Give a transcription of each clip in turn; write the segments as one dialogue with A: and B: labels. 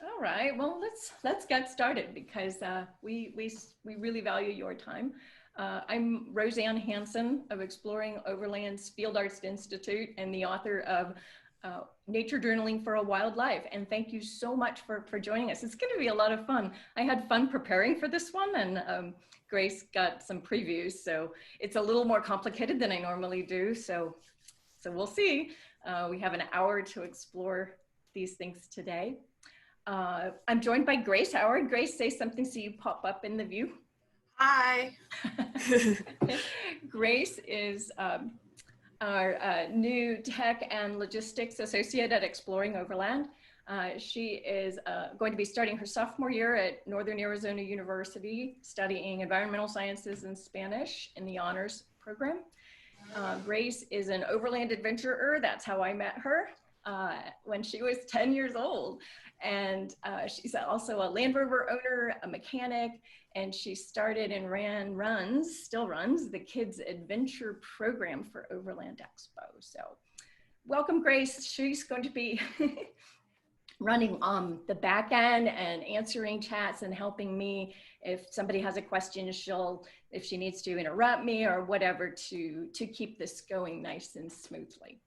A: All right, well, let's get started because we really value your time. I'm Roseanne Hansen of Exploring Overland's Field Arts Institute and the author of Nature Journaling for a Wildlife. And thank you so much for joining us. It's going to be a lot of fun. I had fun preparing for this one, and Grace got some previews, so it's a little more complicated than I normally do. So we'll see. We have an hour to explore these things today. I'm joined by Grace Howard. Grace, say something so you pop up in the view.
B: Hi.
A: Grace is our new Tech and Logistics Associate at Exploring Overland. She is going to be starting her sophomore year at Northern Arizona University, studying environmental sciences and Spanish in the honors program. Grace is an overland adventurer. That's how I met her when she was 10 years old. And she's also a Land Rover owner, a mechanic, and she started and still runs the Kids Adventure program for Overland Expo. So welcome, Grace. She's going to be running the back end and answering chats and helping me. If somebody has a question, if she needs to interrupt me or whatever, to keep this going nice and smoothly.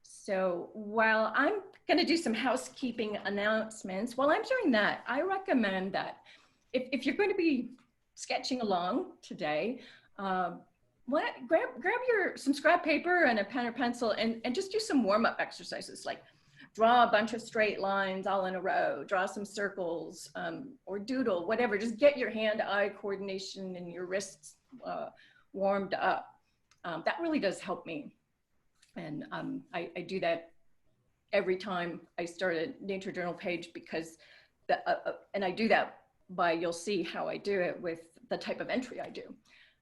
A: So while I'm going to do some housekeeping announcements, while I'm doing that, I recommend that if you're going to be sketching along today, grab some scrap paper and a pen or pencil and just do some warm-up exercises, like draw a bunch of straight lines all in a row, draw some circles, or doodle, whatever. Just get your hand-eye coordination and your wrists warmed up. That really does help me. And I do that every time I start a nature journal page because, and I do that by, you'll see how I do it with the type of entry I do,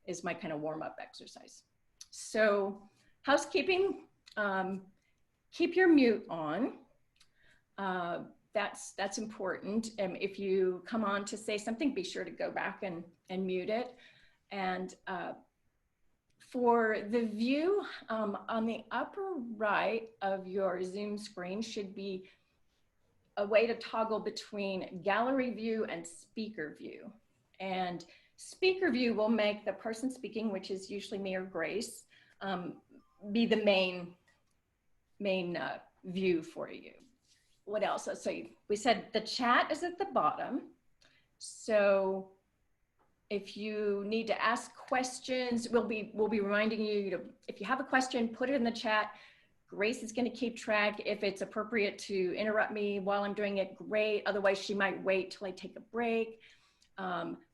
A: is my kind of warm-up exercise. So housekeeping, keep your mute on. That's important. If you come on to say something, be sure to go back and mute it. And for the view, on the upper right of your Zoom screen should be a way to toggle between gallery view and speaker view. And speaker view will make the person speaking, which is usually me or Grace, be the main view for you. What else? So we said the chat is at the bottom. So if you need to ask questions, we'll be reminding you to, if you have a question, put it in the chat. Grace is going to keep track. If it's appropriate to interrupt me while I'm doing it, great. Otherwise, she might wait till I take a break.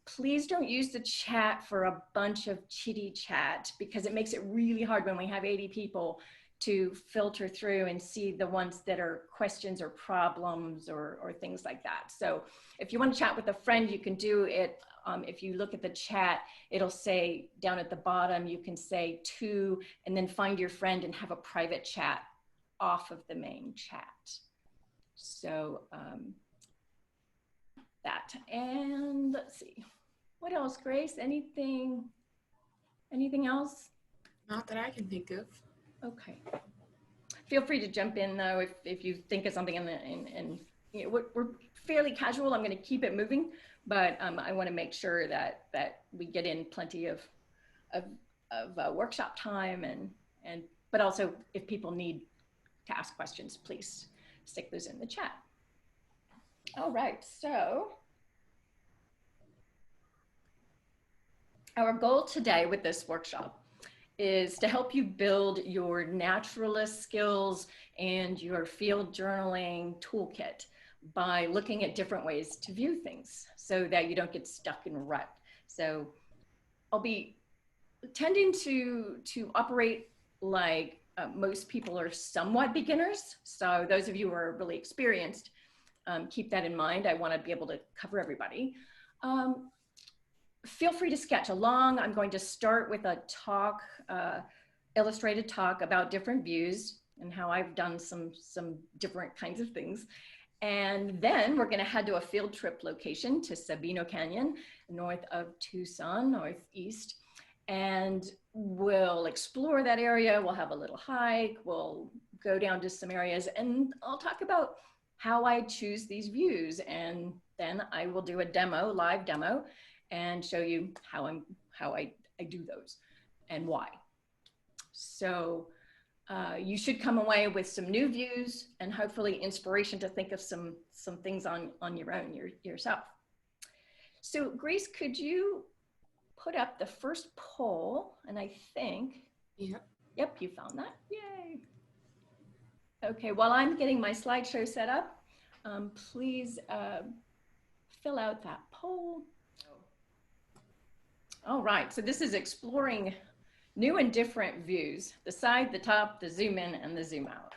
A: Please don't use the chat for a bunch of chitty chat because it makes it really hard when we have 80 people to filter through and see the ones that are questions or problems or things like that. So if you want to chat with a friend, you can do it. If you look at the chat, it'll say down at the bottom, you can say to, and then find your friend and have a private chat off of the main chat. So that, and let's see, what else, Grace? Anything else?
B: Not that I can think of.
A: Okay. Feel free to jump in though if you think of something and you know, we're fairly casual. I'm going to keep it moving, but I want to make sure that we get in plenty of workshop time but also if people need to ask questions, please stick those in the chat. All right, so our goal today with this workshop is to help you build your naturalist skills and your field journaling toolkit by looking at different ways to view things so that you don't get stuck in a rut. So I'll be tending to operate like most people are somewhat beginners. So those of you who are really experienced, keep that in mind. I want to be able to cover everybody. Feel free to sketch along. I'm going to start with a talk, illustrated talk about different views and how I've done some different kinds of things. And then we're going to head to a field trip location to Sabino Canyon, north of Tucson, northeast. And we'll explore that area. We'll have a little hike. We'll go down to some areas and I'll talk about how I choose these views. And then I will do a demo, live demo, and show you how I do those and why. So you should come away with some new views and hopefully inspiration to think of some things on your own, yourself. So Grace, could you put up the first poll? And I think, yep, you found that, yay. Okay, while I'm getting my slideshow set up, please fill out that poll. All right, so this is exploring new and different views, the side, the top, the zoom in, and the zoom out.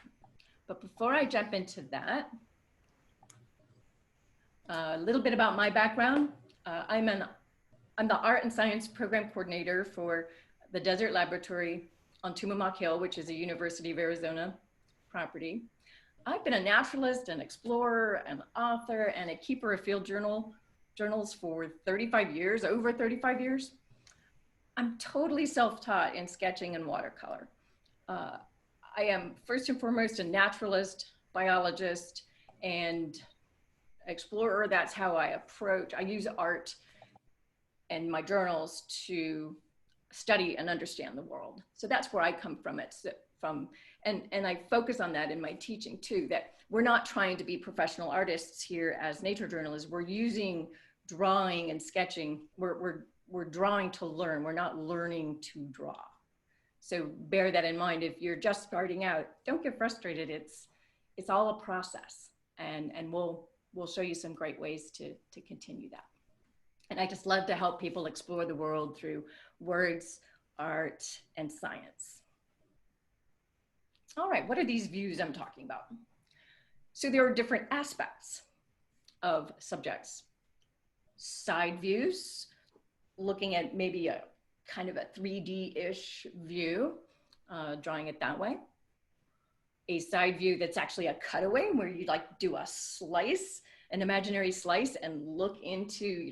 A: But before I jump into that, a little bit about my background. I'm the Art and Science Program Coordinator for the Desert Laboratory on Tumamoc Hill, which is a University of Arizona property. I've been a naturalist, an explorer, an author, and a keeper of field journals for 35 years, over 35 years. I'm totally self-taught in sketching and watercolor. I am first and foremost a naturalist, biologist, and explorer. That's how I use art and my journals to study and understand the world. So that's where I come from. And I focus on that in my teaching too, that we're not trying to be professional artists here as nature journalists. We're using drawing and sketching. We're drawing to learn. We're not learning to draw. So bear that in mind. If you're just starting out, don't get frustrated. It's all a process, and we'll show you some great ways to continue that. And I just love to help people explore the world through words, art, and science. All right, what are these views I'm talking about? So there are different aspects of subjects. Side views, looking at maybe a kind of a 3D-ish view, drawing it that way. A side view that's actually a cutaway where you like do a slice, an imaginary slice, and look into,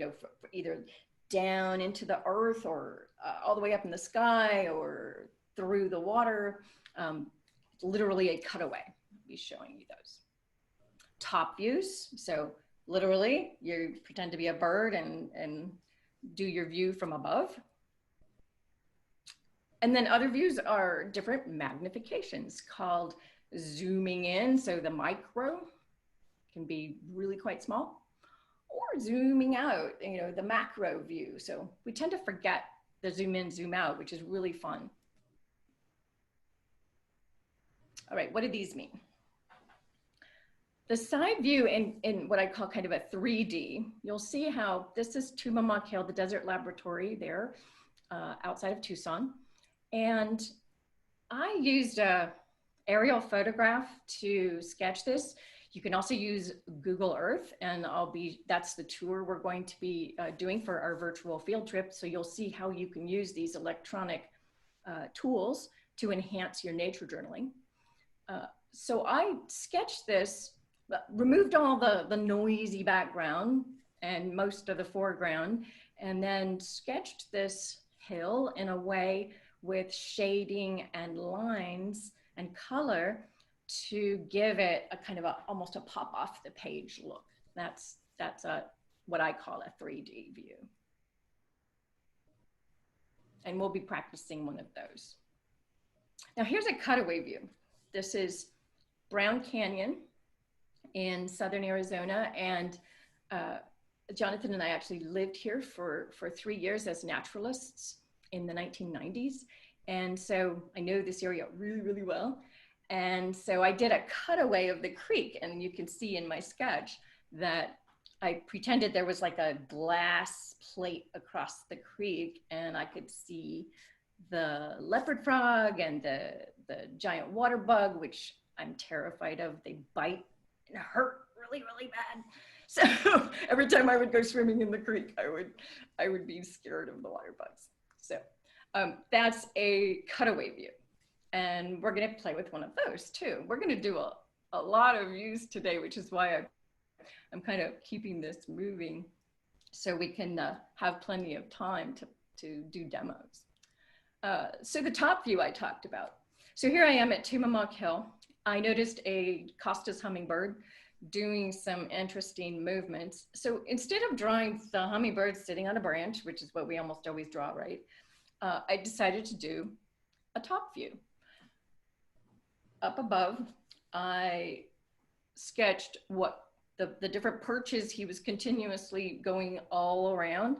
A: either down into the earth or all the way up in the sky or through the water. Literally a cutaway. I'll be showing you those. Top views, so literally you pretend to be a bird and do your view from above. And then other views are different magnifications called zooming in. So the micro can be really quite small, or zooming out, the macro view. So we tend to forget the zoom in, zoom out, which is really fun. All right, what do these mean? The side view in what I call kind of a 3D, you'll see how this is Tumamoc Hill, the Desert Laboratory there outside of Tucson. And I used a aerial photograph to sketch this. You can also use Google Earth, and that's the tour we're going to be doing for our virtual field trip. So you'll see how you can use these electronic tools to enhance your nature journaling. So I sketched this, removed all the noisy background and most of the foreground, and then sketched this hill in a way with shading and lines and color to give it a kind of almost a pop off the page look. That's what I call a 3D view. And we'll be practicing one of those. Now here's a cutaway view. This is Brown Canyon in southern Arizona, and Jonathan and I actually lived here for 3 years as naturalists in the 1990s. And so I know this area really, really well. And so I did a cutaway of the creek, and you can see in my sketch that I pretended there was like a glass plate across the creek, and I could see the leopard frog and the giant water bug, which I'm terrified of. They bite and hurt really, really bad. So every time I would go swimming in the creek, I would be scared of the water bugs. So that's a cutaway view. And we're gonna play with one of those too. We're gonna do a lot of views today, which is why I'm kind of keeping this moving so we can have plenty of time to do demos. So the top view I talked about. So here I am at Tumamoc Hill. I noticed a Costas hummingbird doing some interesting movements. So instead of drawing the hummingbird sitting on a branch, which is what we almost always draw, right? I decided to do a top view. Up above, I sketched what the different perches he was continuously going all around.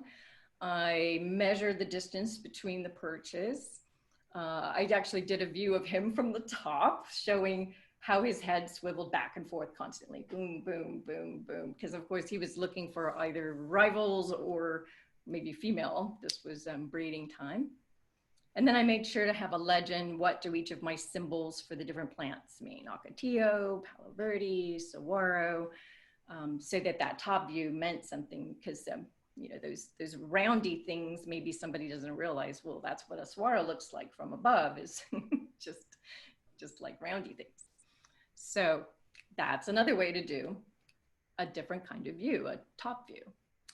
A: I measured the distance between the perches. I actually did a view of him from the top, showing how his head swiveled back and forth constantly. Boom, boom, boom, boom. Because of course he was looking for either rivals or maybe female. This was breeding time. And then I made sure to have a legend. What do each of my symbols for the different plants mean? Ocotillo, Palo Verde, Saguaro, so that top view meant something, because you know, those roundy things, maybe somebody doesn't realize, well, that's what a saguaro looks like from above, is just like roundy things. So that's another way to do a different kind of view, a top view.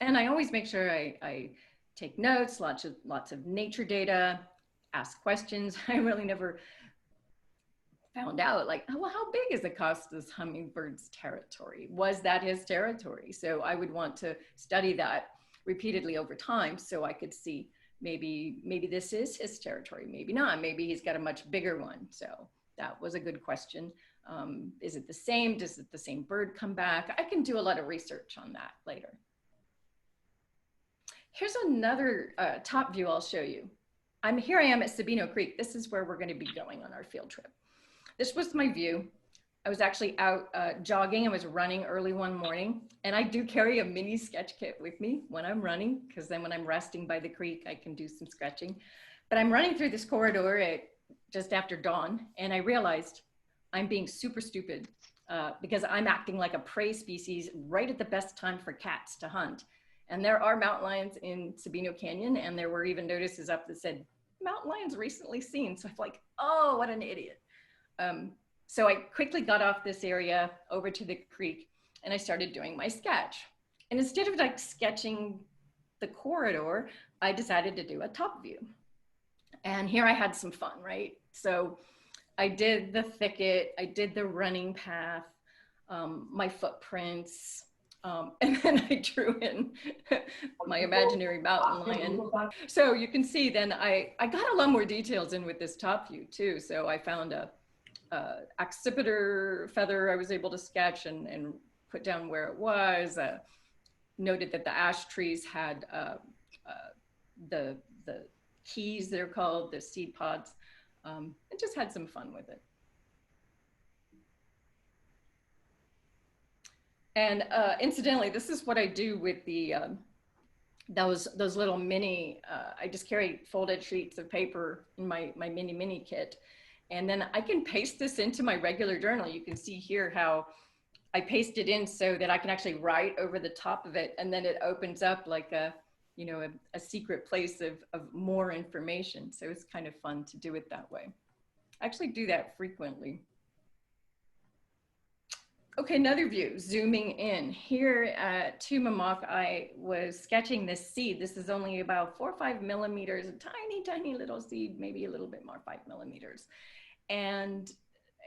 A: And I always make sure I take notes, lots of nature data, ask questions. I really never found out, like, oh, well, how big is Acosta's hummingbird's territory? Was that his territory? So I would want to study that repeatedly over time, so I could see maybe this is his territory, maybe not, maybe he's got a much bigger one. So that was a good question. Is it the same? Does the same bird come back? I can do a lot of research on that later. Here's another top view I'll show you. Here I am at Sabino Creek. This is where we're going to be going on our field trip. This was my view. I was actually out jogging. I was running early one morning, and I do carry a mini sketch kit with me when I'm running, because then when I'm resting by the creek, I can do some sketching. But I'm running through this corridor at just after dawn, and I realized I'm being super stupid because I'm acting like a prey species right at the best time for cats to hunt. And there are mountain lions in Sabino Canyon, and there were even notices up that said, mountain lions recently seen. So I'm like, oh, what an idiot. So I quickly got off this area over to the creek, and I started doing my sketch. And instead of like sketching the corridor, I decided to do a top view. And here I had some fun, right? So I did the thicket, I did the running path, my footprints, and then I drew in my imaginary mountain lion. So you can see then I got a lot more details in with this top view too. So I found a accipiter feather I was able to sketch and put down where it was. Noted that the ash trees had the keys, they're called, the seed pods, and just had some fun with it. And incidentally, this is what I do with the those little mini, I just carry folded sheets of paper in my mini kit. And then I can paste this into my regular journal. You can see here how I paste it in so that I can actually write over the top of it. And then it opens up like a, you know, a secret place of more information. So it's kind of fun to do it that way. I actually do that frequently. Okay, another view, zooming in. Here at Tumamoc, I was sketching this seed. This is only about 4 or 5 millimeters, a tiny, tiny little seed, maybe a little bit more, 5 millimeters. And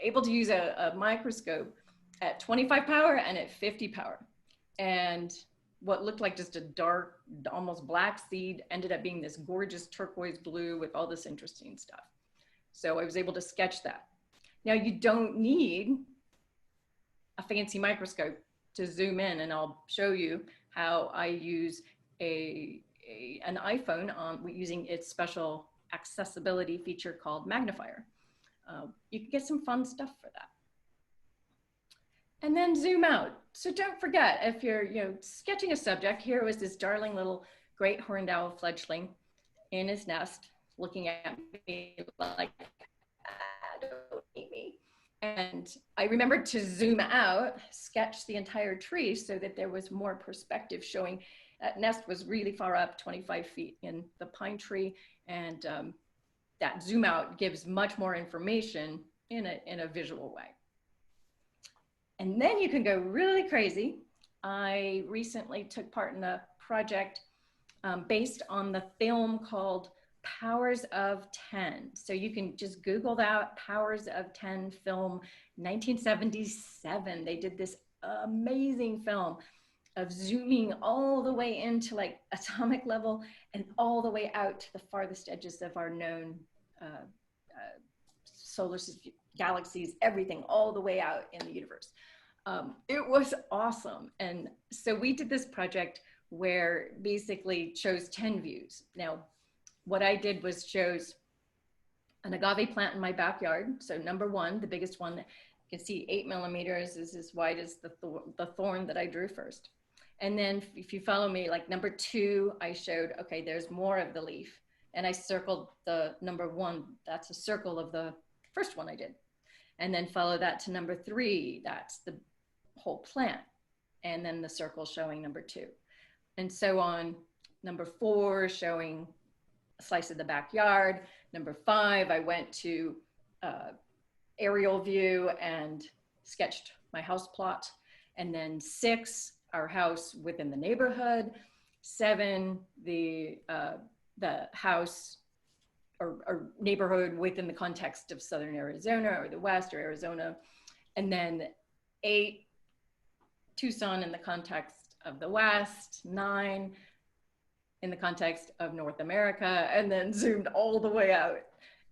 A: able to use a microscope at 25 power and at 50 power. And what looked like just a dark, almost black seed ended up being this gorgeous turquoise blue with all this interesting stuff. So I was able to sketch that. Now you don't need a fancy microscope to zoom in, and I'll show you how I use an iPhone using its special accessibility feature called magnifier. You can get some fun stuff for that. And then zoom out. So don't forget, if you're sketching a subject, here was this darling little great horned owl fledgling in his nest, looking at me like, don't eat me. And I remembered to zoom out, sketch the entire tree so that there was more perspective, showing that nest was really far up, 25 feet in the pine tree. And that zoom out gives much more information in a visual way. And then you can go really crazy. I recently took part in a project based on the film called Powers of 10. So you can just Google that, Powers of 10 film, 1977. They did this amazing film of zooming all the way into like atomic level and all the way out to the farthest edges of our known solar galaxies, everything all the way out in the universe. It was awesome. And so we did this project where basically chose 10 views. Now, what I did was chose an agave plant in my backyard. So number one, the biggest one, you can see 8 millimeters, is as wide as the thorn that I drew first. And then if you follow me, like number 2, I showed, okay, there's more of the leaf. And I circled the number 1, that's a circle of the first one I did. And then follow that to number 3, that's the whole plant. And then the circle showing number 2. And so on. Number 4 showing a slice of the backyard. Number 5, I went to aerial view and sketched my house plot. And then 6, our house within the neighborhood. 7, the house or neighborhood within the context of Southern Arizona or the West or Arizona. And then 8, Tucson in the context of the West. 9, in the context of North America, and then zoomed all the way out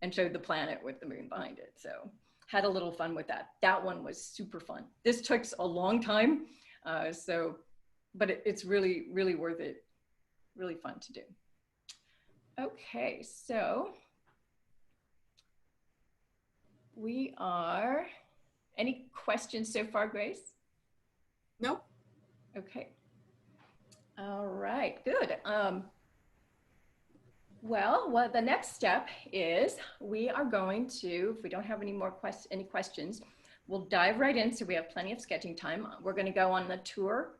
A: and showed the planet with the moon behind it. So had a little fun with that. That one was super fun. This took a long time, but it's really, really worth it. Really fun to do. Okay, so any questions so far, Grace?
B: Nope.
A: Okay. All right, good. Well, the next step is we are going to, if we don't have any more any questions, we'll dive right in so we have plenty of sketching time. We're going to go on the tour.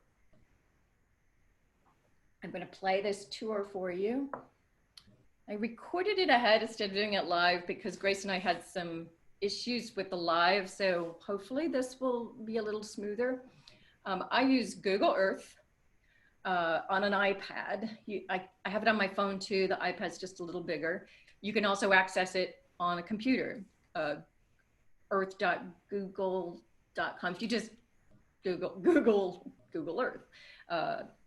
A: I'm going to play this tour for you. I recorded it ahead instead of doing it live because Grace and I had some issues with the live, so hopefully this will be a little smoother. I use Google Earth on an iPad. I have it on my phone too. The iPad's just a little bigger. You can also access it on a computer, earth.google.com. If you just Google Earth.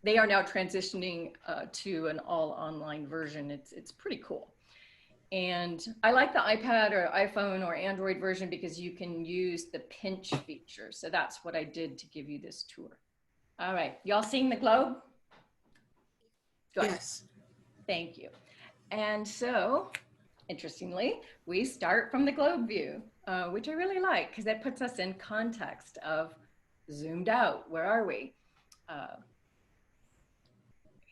A: They are now transitioning to an all online version. It's pretty cool. And I like the iPad or iPhone or Android version because you can use the pinch feature. So that's what I did to give you this tour. All right, y'all seeing the globe? Good.
B: Yes.
A: Thank you. And so, interestingly, we start from the globe view, which I really like because that puts us in context of zoomed out. Where are we?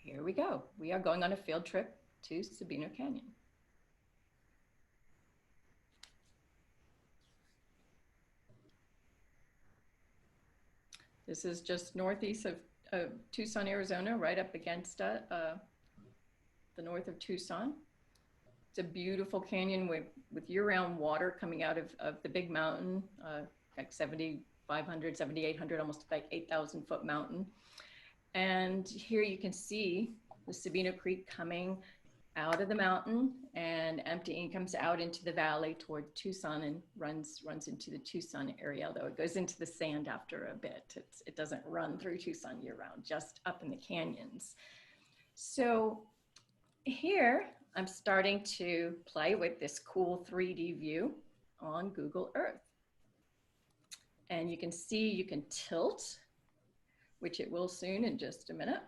A: Here we go. We are going on a field trip to Sabino Canyon. This is just northeast of Tucson, Arizona, right up against the north of Tucson. It's a beautiful canyon with year-round water coming out of the big mountain, like 7,500, 7,800, almost like 8,000 foot mountain. And here you can see the Sabino Creek coming out of the mountain and emptying, comes out into the valley toward Tucson and runs into the Tucson area, although it goes into the sand after a bit. It doesn't run through Tucson year round, just up in the canyons. So here I'm starting to play with this cool 3D view on Google Earth. And you can see you can tilt, which it will soon in just a minute,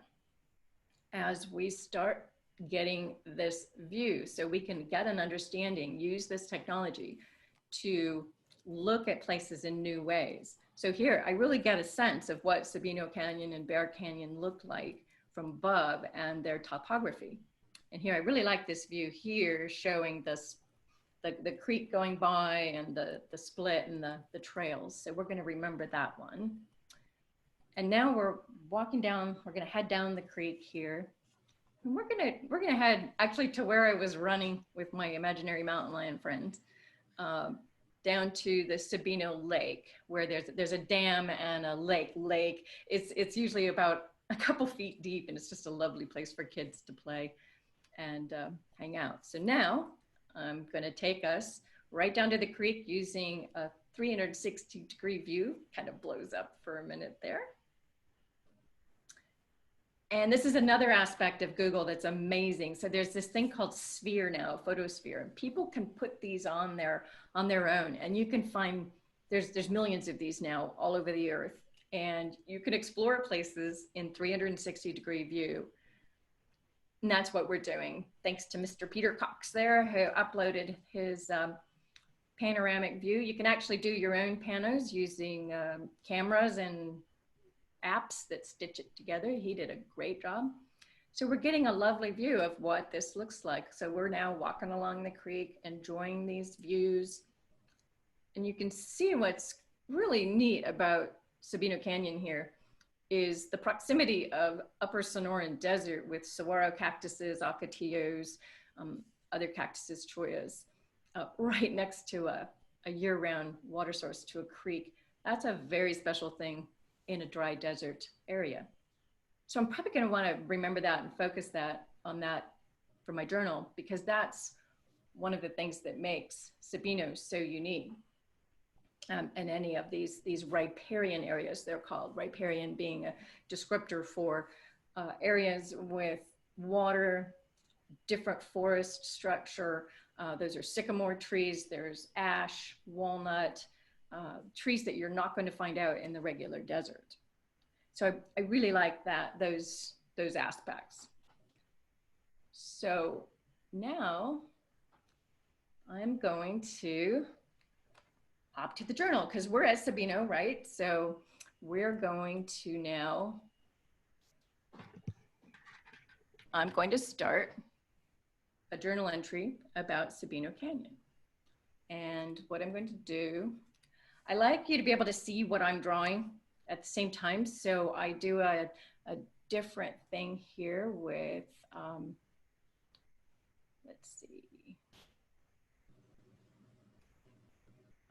A: as we start getting this view so we can get an understanding, use this technology to look at places in new ways. So here I really get a sense of what Sabino Canyon and Bear Canyon looked like from above and their topography. And here I really like this view here showing this, the creek going by and the split and the trails. So we're going to remember that one. And now we're walking down, we're going to head down the creek here. And we're gonna head actually to where I was running with my imaginary mountain lion friends, down to the Sabino Lake, where there's a dam and a lake. It's usually about a couple feet deep, and it's just a lovely place for kids to play and hang out. So now I'm gonna take us right down to the creek using a 360-degree view. Kind of blows up for a minute there. And this is another aspect of Google that's amazing. So there's this thing called Sphere now, Photosphere, and people can put these on their own, and you can find there's millions of these now all over the earth, and you can explore places in 360-degree view. And that's what we're doing, thanks to Mr. Peter Cox there, who uploaded his panoramic view. You can actually do your own panos using cameras and apps that stitch it together. He did a great job. So we're getting a lovely view of what this looks like. So we're now walking along the creek, enjoying these views. And you can see what's really neat about Sabino Canyon here is the proximity of Upper Sonoran Desert with saguaro cactuses, ocotillos, other cactuses, choyas, right next to a year-round water source, to a creek. That's a very special thing in a dry desert area. So I'm probably gonna wanna remember that and focus on that for my journal, because that's one of the things that makes Sabino so unique. And any of these riparian areas, they're called, riparian being a descriptor for areas with water, different forest structure. Those are sycamore trees, there's ash, walnut, trees that you're not going to find out in the regular desert. So I really like those aspects. So now I'm going to hop to the journal, because we're at Sabino, right? So we're going to now, I'm going to start a journal entry about Sabino Canyon. And what I'm going to do, I like you to be able to see what I'm drawing at the same time. So I do a different thing here with, let's see.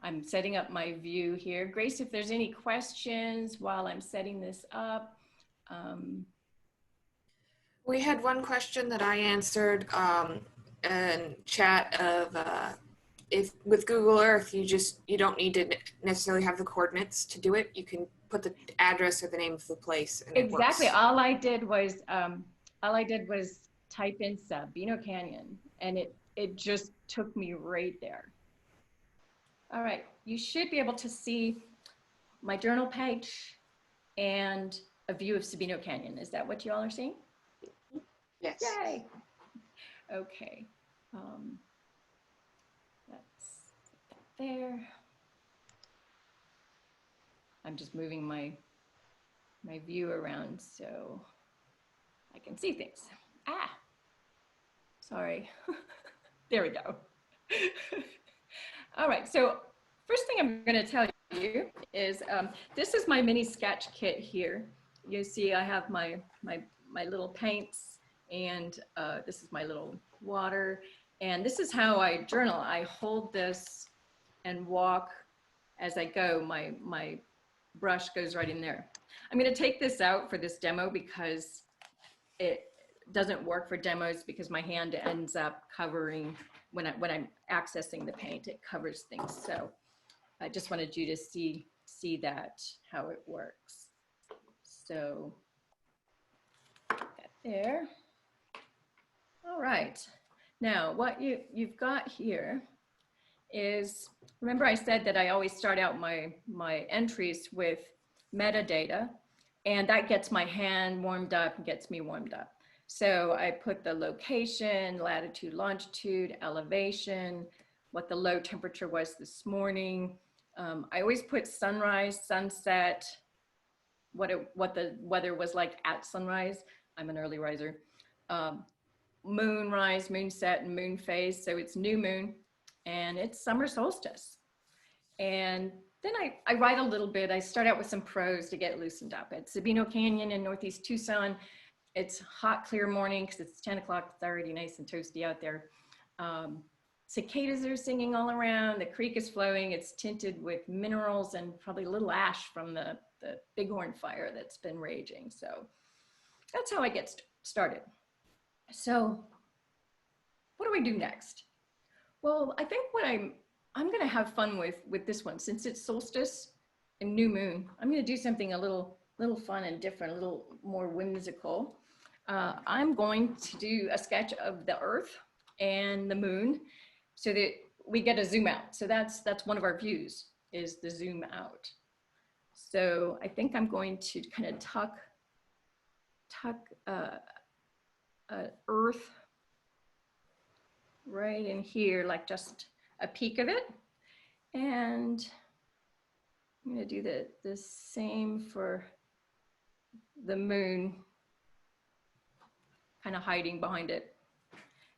A: I'm setting up my view here. Grace, if there's any questions while I'm setting this up.
B: We had one question that I answered in chat of if with Google Earth, you don't need to necessarily have the coordinates to do it. You can put the address or the name of the place. And
A: exactly. All I did was type in Sabino Canyon, and it just took me right there. All right, you should be able to see my journal page and a view of Sabino Canyon. Is that what you all are seeing?
B: Yes.
A: Yay. Okay. Let's put that there. I'm just moving my view around so I can see things. Ah, sorry. There we go. All right, so first thing I'm gonna tell you is this is my mini sketch kit here. You see I have my little paints, and this is my little water, and this is how I journal. I hold this and walk as I go. My brush goes right in there. I'm gonna take this out for this demo because it doesn't work for demos, because my hand ends up covering, when I'm accessing the paint, it covers things. So I just wanted you to see that, how it works. So that there. All right. Now what you've got here is, remember I said that I always start out my entries with metadata, and that gets my hand warmed up and gets me warmed up. So I put the location, latitude, longitude, elevation, what the low temperature was this morning. I always put sunrise, sunset, what the weather was like at sunrise. I'm an early riser. Moonrise, moonset, and moon phase. So it's new moon and it's summer solstice. And then I write a little bit. I start out with some prose to get loosened up. At Sabino Canyon in Northeast Tucson, it's hot, clear morning because it's 10 o'clock. It's already nice and toasty out there. Cicadas are singing all around. The creek is flowing. It's tinted with minerals and probably a little ash from the bighorn fire that's been raging. So that's how I get started. So what do we do next? Well, I think what I'm gonna have fun with this one since it's solstice and new moon. I'm gonna do something a little fun and different, a little more whimsical. I'm going to do a sketch of the Earth and the moon, so that we get a zoom out. So that's one of our views, is the zoom out. So I think I'm going to kind of tuck Earth right in here, like just a peek of it. And I'm going to do the same for the moon, kind of hiding behind it.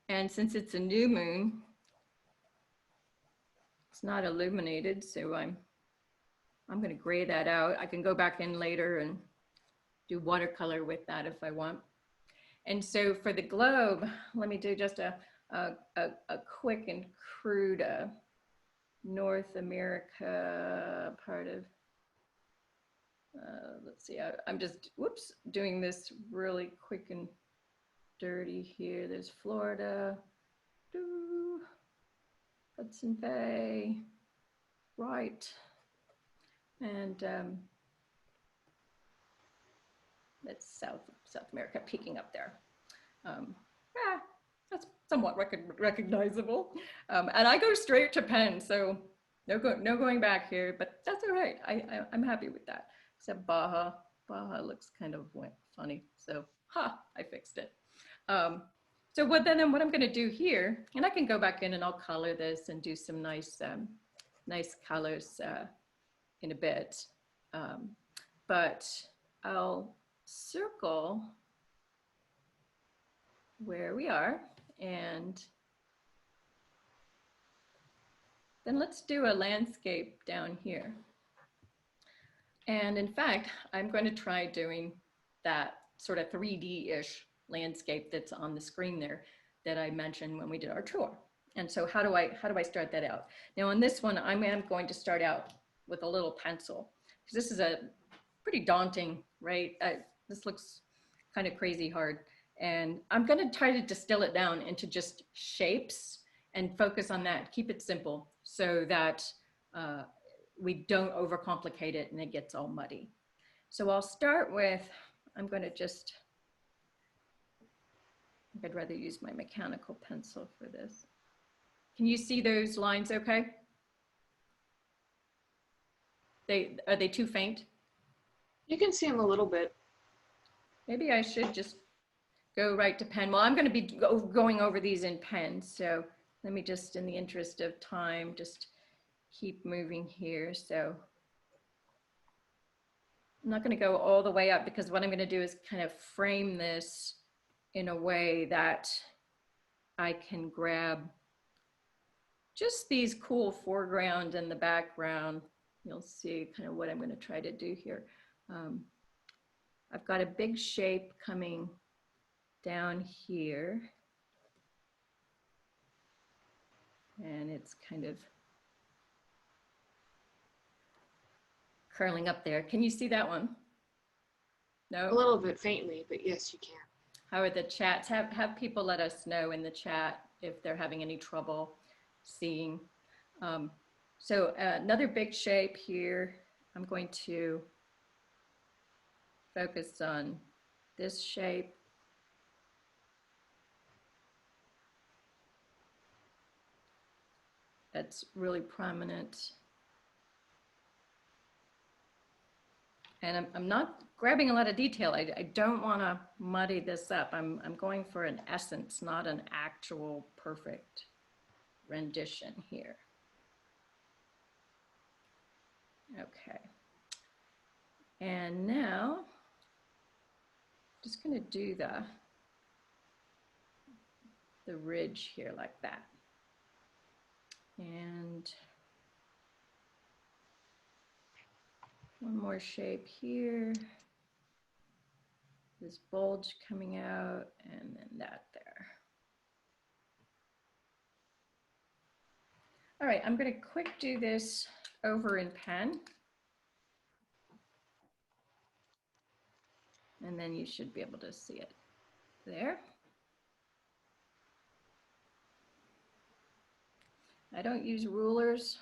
A: And since it's a new moon, it's not illuminated, so I'm going to gray that out. I can go back in later and do watercolor with that if I want. And so for the globe, let me do just a quick and crude North America part of, let's see, I'm just, whoops, doing this really quick and dirty here. There's Florida, Hudson Bay, right, and that's South America peeking up there. That's somewhat recognizable. And I go straight to pen, so no going back here, but that's all right. I'm happy with that. Except Baja looks kind of funny, so I fixed it. So what I'm going to do here, and I can go back in and I'll color this and do some nice colors in a bit, but I'll circle where we are, and then let's do a landscape down here. And in fact, I'm going to try doing that sort of 3D-ish landscape that's on the screen there that I mentioned when we did our tour. And so how do I start that out? Now on this one, I am going to start out with a little pencil, because this is a pretty daunting, right? This looks kind of crazy hard. And I'm going to try to distill it down into just shapes and focus on that. Keep it simple so that we don't overcomplicate it and it gets all muddy. So I'll start with, I'm going to just, I'd rather use my mechanical pencil for this. Can you see those lines okay? Are they too faint?
B: You can see them a little bit.
A: Maybe I should just go right to pen. Well, I'm going to be going over these in pen, so let me just, in the interest of time, just keep moving here. So I'm not going to go all the way up, because what I'm going to do is kind of frame this in a way that I can grab just these cool foreground and the background. You'll see kind of what I'm going to try to do here. I've got a big shape coming down here, and it's kind of curling up there. Can you see that one? No?
B: A little bit faintly, but yes, you can.
A: How are the chats? Have people let us know in the chat if they're having any trouble seeing. So another big shape here. I'm going to focus on this shape. That's really prominent. And I'm not grabbing a lot of detail. I don't want to muddy this up. I'm going for an essence, not an actual perfect rendition here. Okay. And now, just going to do the ridge here like that. And one more shape here. This bulge coming out, and then that there. All right, I'm going to quick do this over in pen. And then you should be able to see it there. I don't use rulers.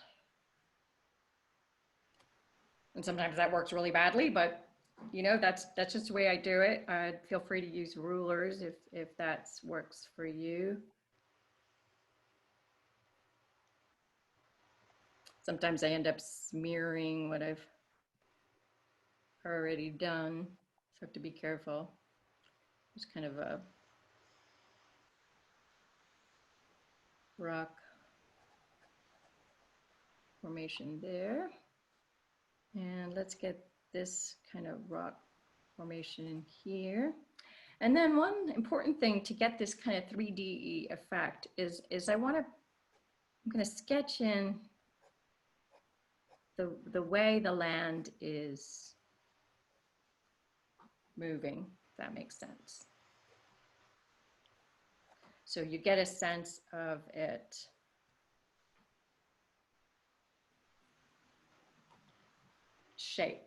A: And sometimes that works really badly, but you know, that's just the way I do it. Feel free to use rulers if that works for you. Sometimes I end up smearing what I've already done, so I have to be careful. There's kind of a rock formation there. And let's get this kind of rock formation in here. And then one important thing to get this kind of 3D effect is I'm gonna sketch in the way the land is moving, if that makes sense. So you get a sense of it shape.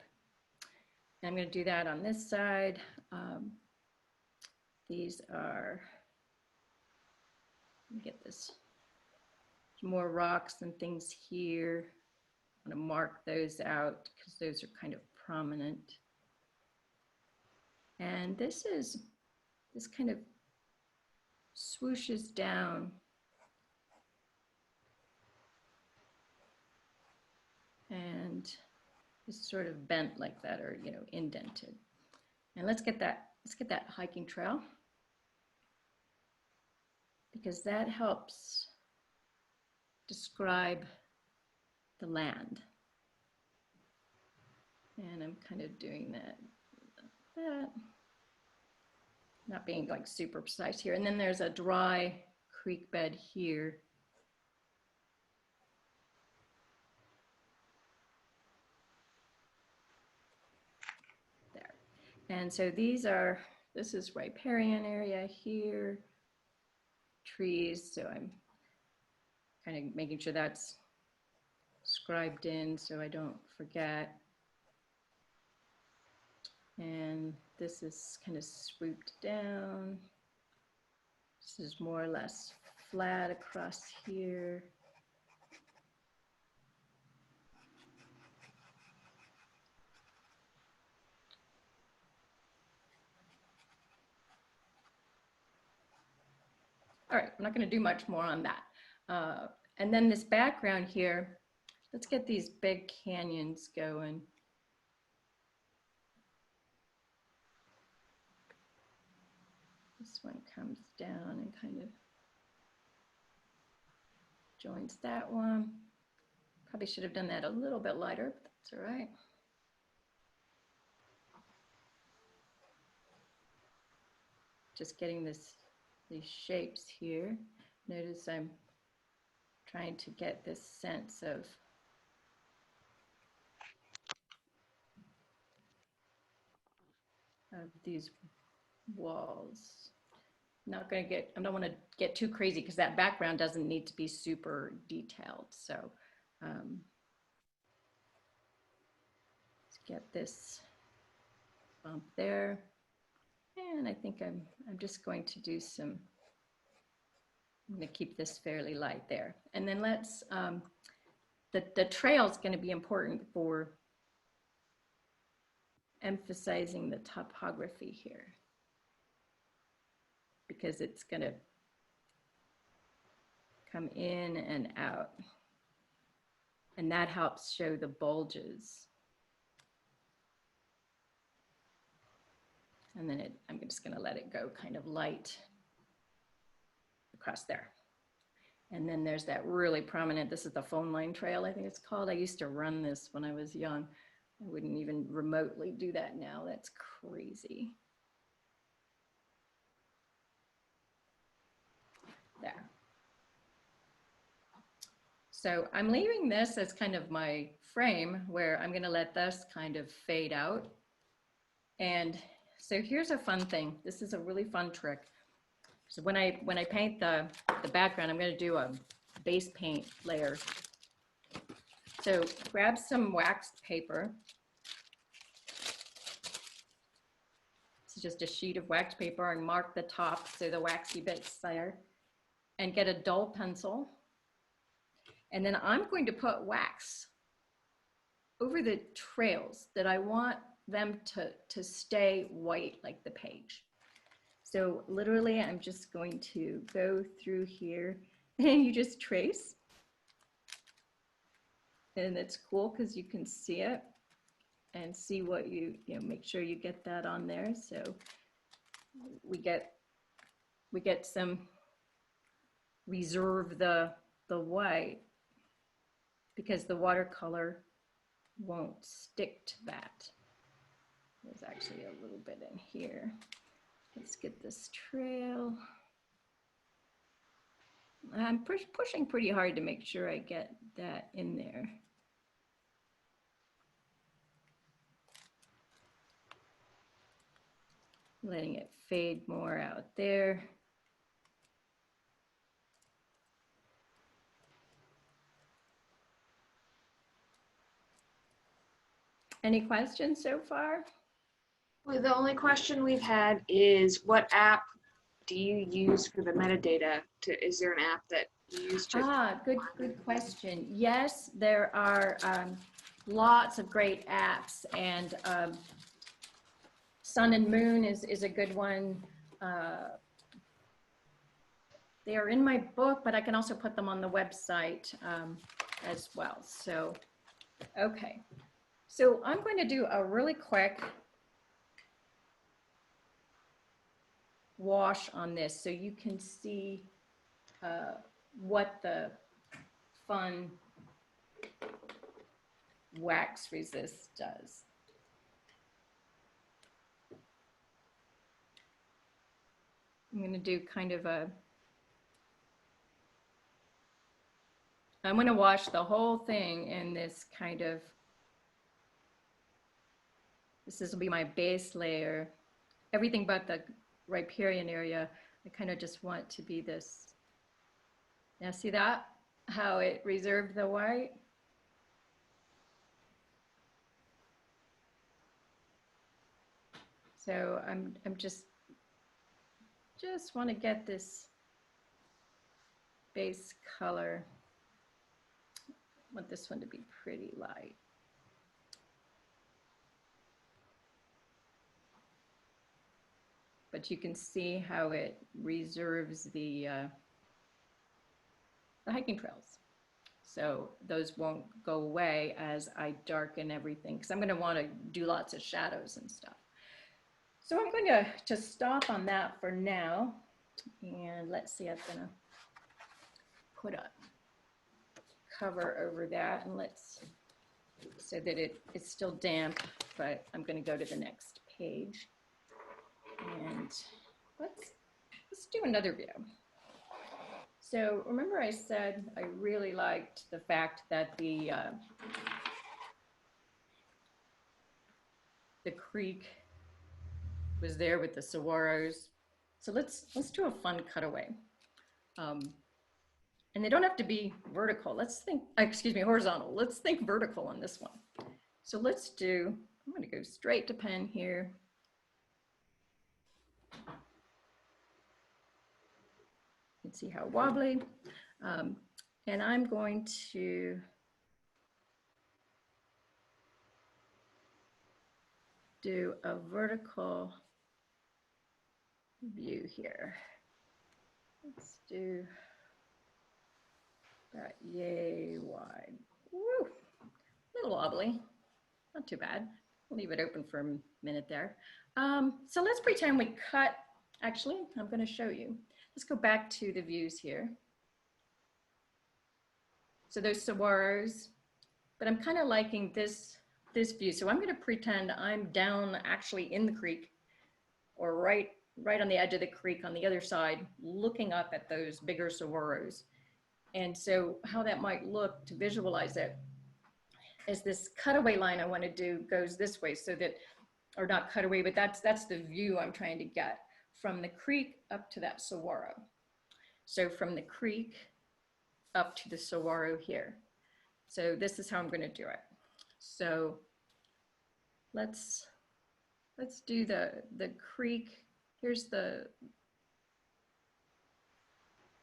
A: And I'm going to do that on this side. These are, let me get this, more rocks and things here. I'm going to mark those out because those are kind of prominent. And this kind of swooshes down. And is sort of bent like that, or you know, indented. And let's get that hiking trail, because that helps describe the land. And I'm kind of doing that, not being like super precise here. And then there's a dry creek bed here. There. And so this is riparian area here, trees. So I'm kind of making sure that's scribed in so I don't forget. And this is kind of swooped down. This is more or less flat across here. All right, I'm not going to do much more on that. And then this background here, let's get these big canyons going. This one comes down and kind of joins that one. Probably should have done that a little bit lighter, but that's all right. Just getting these shapes here. Notice I'm trying to get this sense of these walls. I don't want to get too crazy because that background doesn't need to be super detailed. So let's get this bump there. And I think I'm just going to do I'm going to keep this fairly light there. And then let's, the trail is going to be important for emphasizing the topography here, because it's going to come in and out. And that helps show the bulges. And then I'm just going to let it go kind of light across there. And then there's that really prominent, this is the phone line trail, I think it's called. I used to run this when I was young. I wouldn't even remotely do that now. That's crazy. There. So I'm leaving this as kind of my frame where I'm going to let this kind of fade out. And so here's a fun thing. This is a really fun trick. So when I paint the background, I'm going to do a base paint layer. So grab some waxed paper. It's just a sheet of waxed paper, and mark the top so the waxy bit's there. And get a dull pencil And then I'm going to put wax over the trails that I want them to stay white like the page. So literally I'm just going to go through here and you just trace. And it's cool because you can see it and see what you know, make sure you get that on there. So we get some, reserve the white because the watercolor won't stick to that. There's actually a little bit in here. Let's get this trail. I'm pushing pretty hard to make sure I get that in there. Letting it fade more out there. Any questions so far?
B: Well, the only question we've had is what app do you use for the metadata? Is there an app that you use to?
A: Good question. Yes, there are lots of great apps, and Sun and Moon is a good one. They are in my book, but I can also put them on the website as well. So, okay. So I'm going to do a really quick wash on this so you can see what the fun wax resist does. I'm going to do kind of I'm going to wash the whole thing in this kind of, this will be my base layer. Everything but the riparian area, I kind of just want to be this. Now see that? How it reserved the white? So I'm just want to get this base color. I want this one to be pretty light. But you can see how it reserves the hiking trails. So those won't go away as I darken everything, because I'm going to want to do lots of shadows and stuff. So I'm going to just stop on that for now. And let's see, I'm going to put a cover over that, and let's, so that it's still damp, but I'm going to go to the next page. And let's do another view. So remember I said I really liked the fact that the creek was there with the saguaros. So let's do a fun cutaway. And they don't have to be vertical. Let's think, excuse me, horizontal. Let's think vertical on this one. So let's do, I'm going to go straight to pen here. You can see how wobbly. And I'm going to do a vertical view here. Let's do that yay wide. Woo! A little wobbly, not too bad. I'll leave it open for a minute there. So let's pretend we cut, actually, I'm going to show you. Let's go back to the views here. So those saguaros, but I'm kind of liking this view. So I'm going to pretend I'm down actually in the creek, or right on the edge of the creek on the other side, looking up at those bigger saguaros. And so how that might look to visualize it is this cutaway line I want to do goes this way, so that, or not cutaway, but that's the view I'm trying to get from the creek up to that saguaro. So from the creek up to the saguaro here. So this is how I'm going to do it. So let's do the creek. Here's the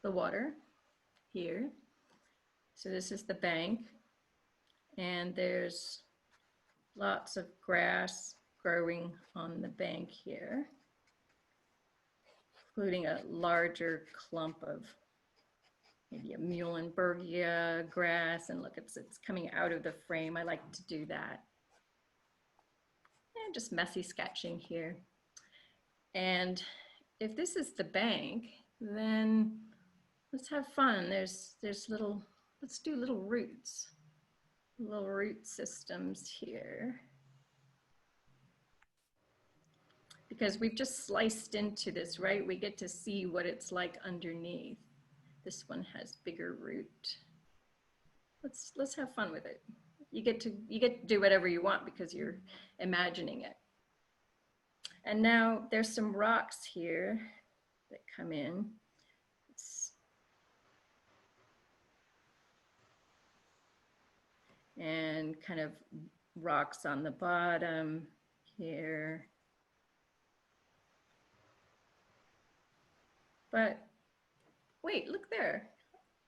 A: water here. So this is the bank, and there's lots of grass growing on the bank here, including a larger clump of maybe a Muhlenbergia grass. And look, it's coming out of the frame. I like to do that. And just messy sketching here. And if this is the bank, then let's have fun. There's little, let's do little roots systems here. Because we've just sliced into this, right? We get to see what it's like underneath. This one has bigger root. Let's have fun with it. You get to do whatever you want because you're imagining it. And now there's some rocks here that come in. And kind of rocks on the bottom here. But wait, look there.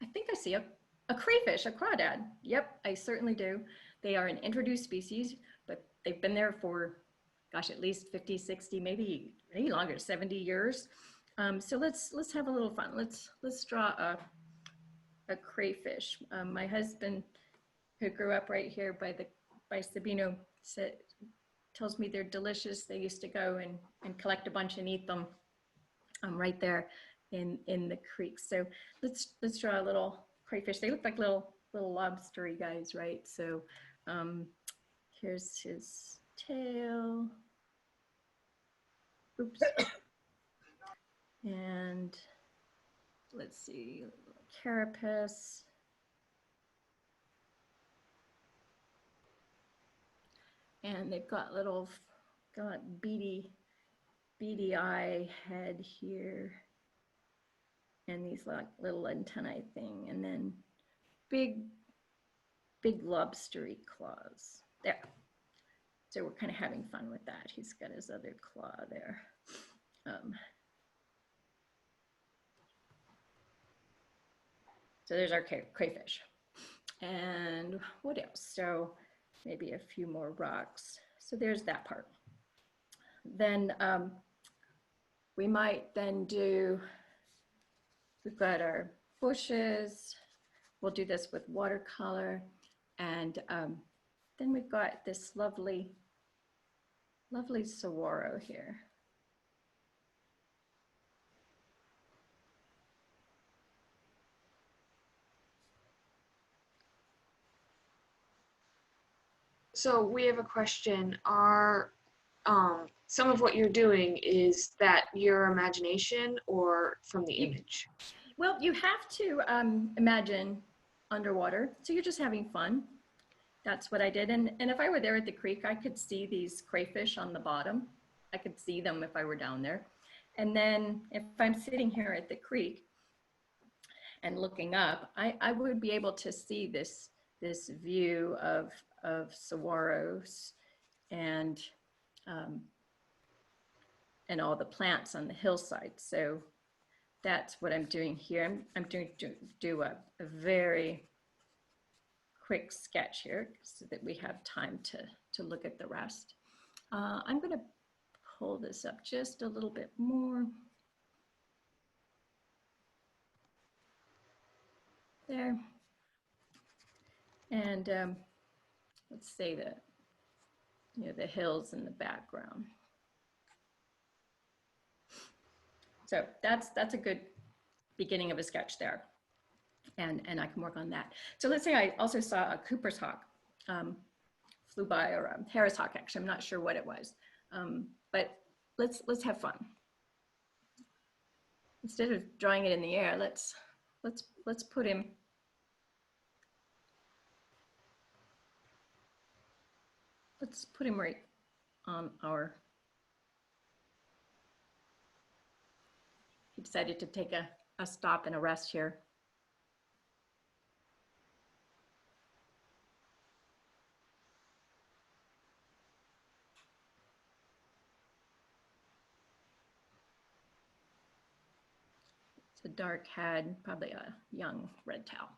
A: I think I see a crayfish, a crawdad. Yep, I certainly do. They are an introduced species, but they've been there for, gosh, at least 50, 60, maybe longer, 70 years. So let's have a little fun. Let's draw a crayfish. My husband, who grew up right here by Sabino, tells me they're delicious. They used to go and collect a bunch and eat them right there in the creek. So let's draw a little crayfish. They look like little lobstery guys, right? So here's his tail. Oops. And let's see, carapace. And they've got beady eye head here, and these like little antennae thing, and then big lobstery claws there. So we're kind of having fun with that. He's got his other claw there. So there's our crayfish. And what else? So maybe a few more rocks. So there's that part. Then we might then do, we've got our bushes. We'll do this with watercolor. And then we've got this lovely saguaro here.
B: So we have a question. Are some of what you're doing, is that your imagination or from the image?
A: Well, you have to imagine underwater. So you're just having fun. That's what I did. And if I were there at the creek, I could see these crayfish on the bottom. I could see them if I were down there. And then if I'm sitting here at the creek and looking up, I would be able to see this view of saguaros and all the plants on the hillside. So that's what I'm doing here. I'm going to do a very quick sketch here so that we have time to look at the rest. I'm going to pull this up just a little bit more. There. And let's say that, the hills in the background. So that's a good beginning of a sketch there. And I can work on that. So let's say I also saw a Cooper's hawk flew by, or a Harris hawk, actually, I'm not sure what it was. But let's have fun. Instead of drawing it in the air, let's put him right on our. He decided to take a stop and a rest here. It's a dark head, probably a young red tail.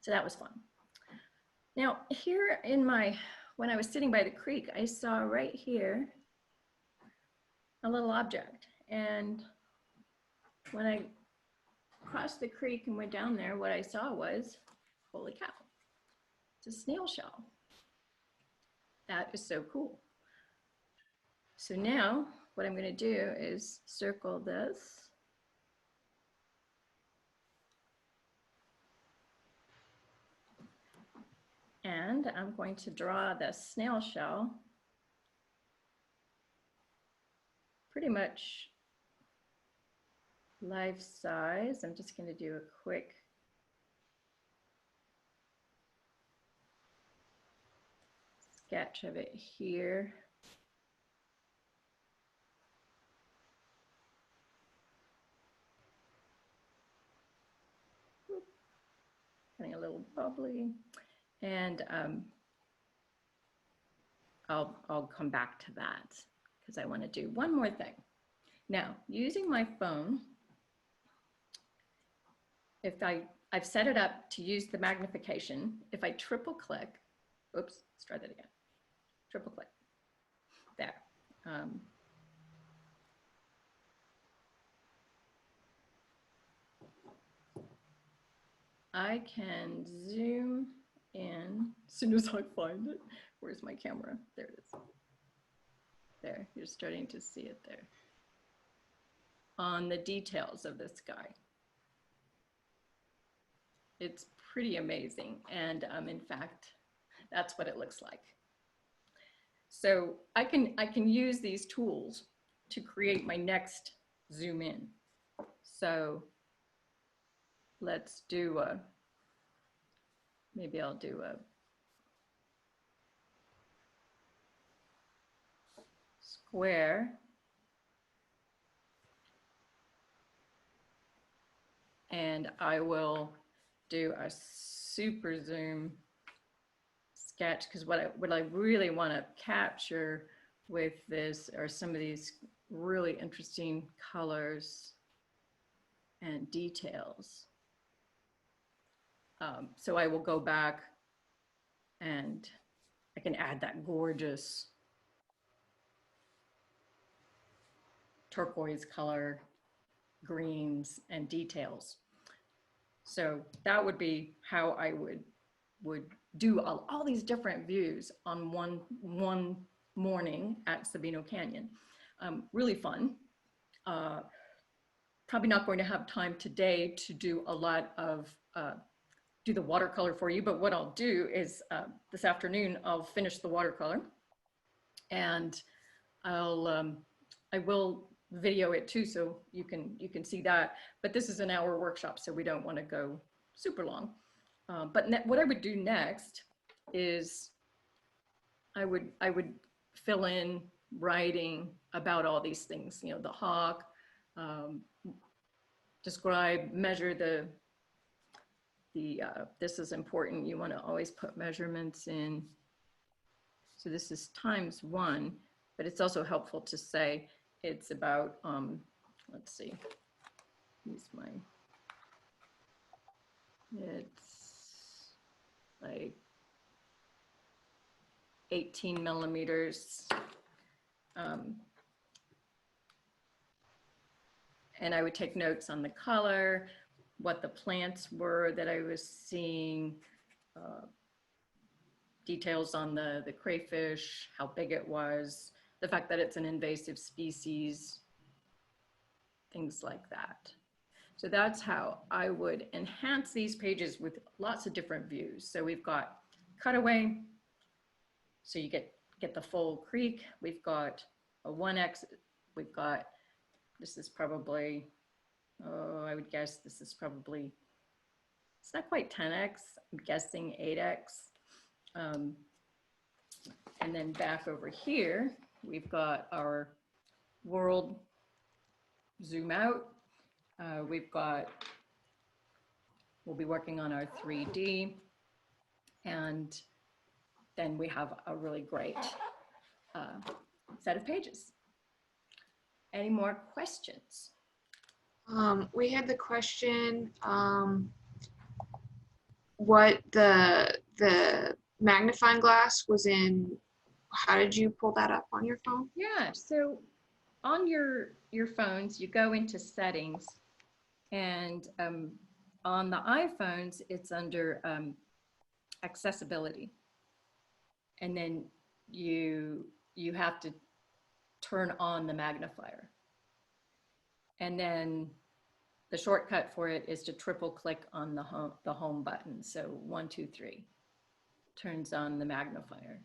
A: So that was fun. Now here in when I was sitting by the creek, I saw right here a little object. And when I crossed the creek and went down there, what I saw was, holy cow, it's a snail shell. That is so cool. So now what I'm going to do is circle this. And I'm going to draw the snail shell pretty much life size. I'm just going to do a quick sketch of it here. Getting a little bubbly. And I'll come back to that because I want to do one more thing. Now, using my phone, if I've set it up to use the magnification. If I triple click, oops, let's try that again. Triple click, there. I can zoom in as soon as I find it. Where's my camera? There it is. There, you're starting to see it there. On the details of this guy. It's pretty amazing. And in fact, that's what it looks like. So I can use these tools to create my next zoom in. So let's do maybe I'll do a square. And I will do a super zoom sketch because what I really want to capture with this are some of these really interesting colors and details. So I will go back and I can add that gorgeous turquoise color, greens and details. So that would be how I would do all these different views on one morning at Sabino Canyon. Really fun. Probably not going to have time today to do a lot of do the watercolor for you, but what I'll do is this afternoon I'll finish the watercolor, and I will video it too, so you can see that. But this is an hour workshop, so we don't want to go super long. But what I would do next is I would fill in writing about all these things. You know, the hawk, describe, measure the this is important. You want to always put measurements in. So this is ×1, but it's also helpful to say it's about, let's see, use my, it's like 18 millimeters. And I would take notes on the color, what the plants were that I was seeing, details on the crayfish, how big it was, the fact that it's an invasive species, things like that. So that's how I would enhance these pages with lots of different views. So we've got cutaway, so you get the full creek. We've got a 1x, we've got, this is probably, oh, I would guess this is probably, it's not quite 10x, I'm guessing 8x. And then back over here, we've got our world zoom out. We'll be working on our 3D, and then we have a really great set of pages. Any more questions?
B: We had the question, what the magnifying glass was in. How did you pull that up on your phone?
A: Yeah, so on your phones, you go into settings, and on the iPhones, it's under accessibility, and then you have to turn on the magnifier, and then the shortcut for it is to triple click on the home button. So 1, 2, 3 turns on the magnifier.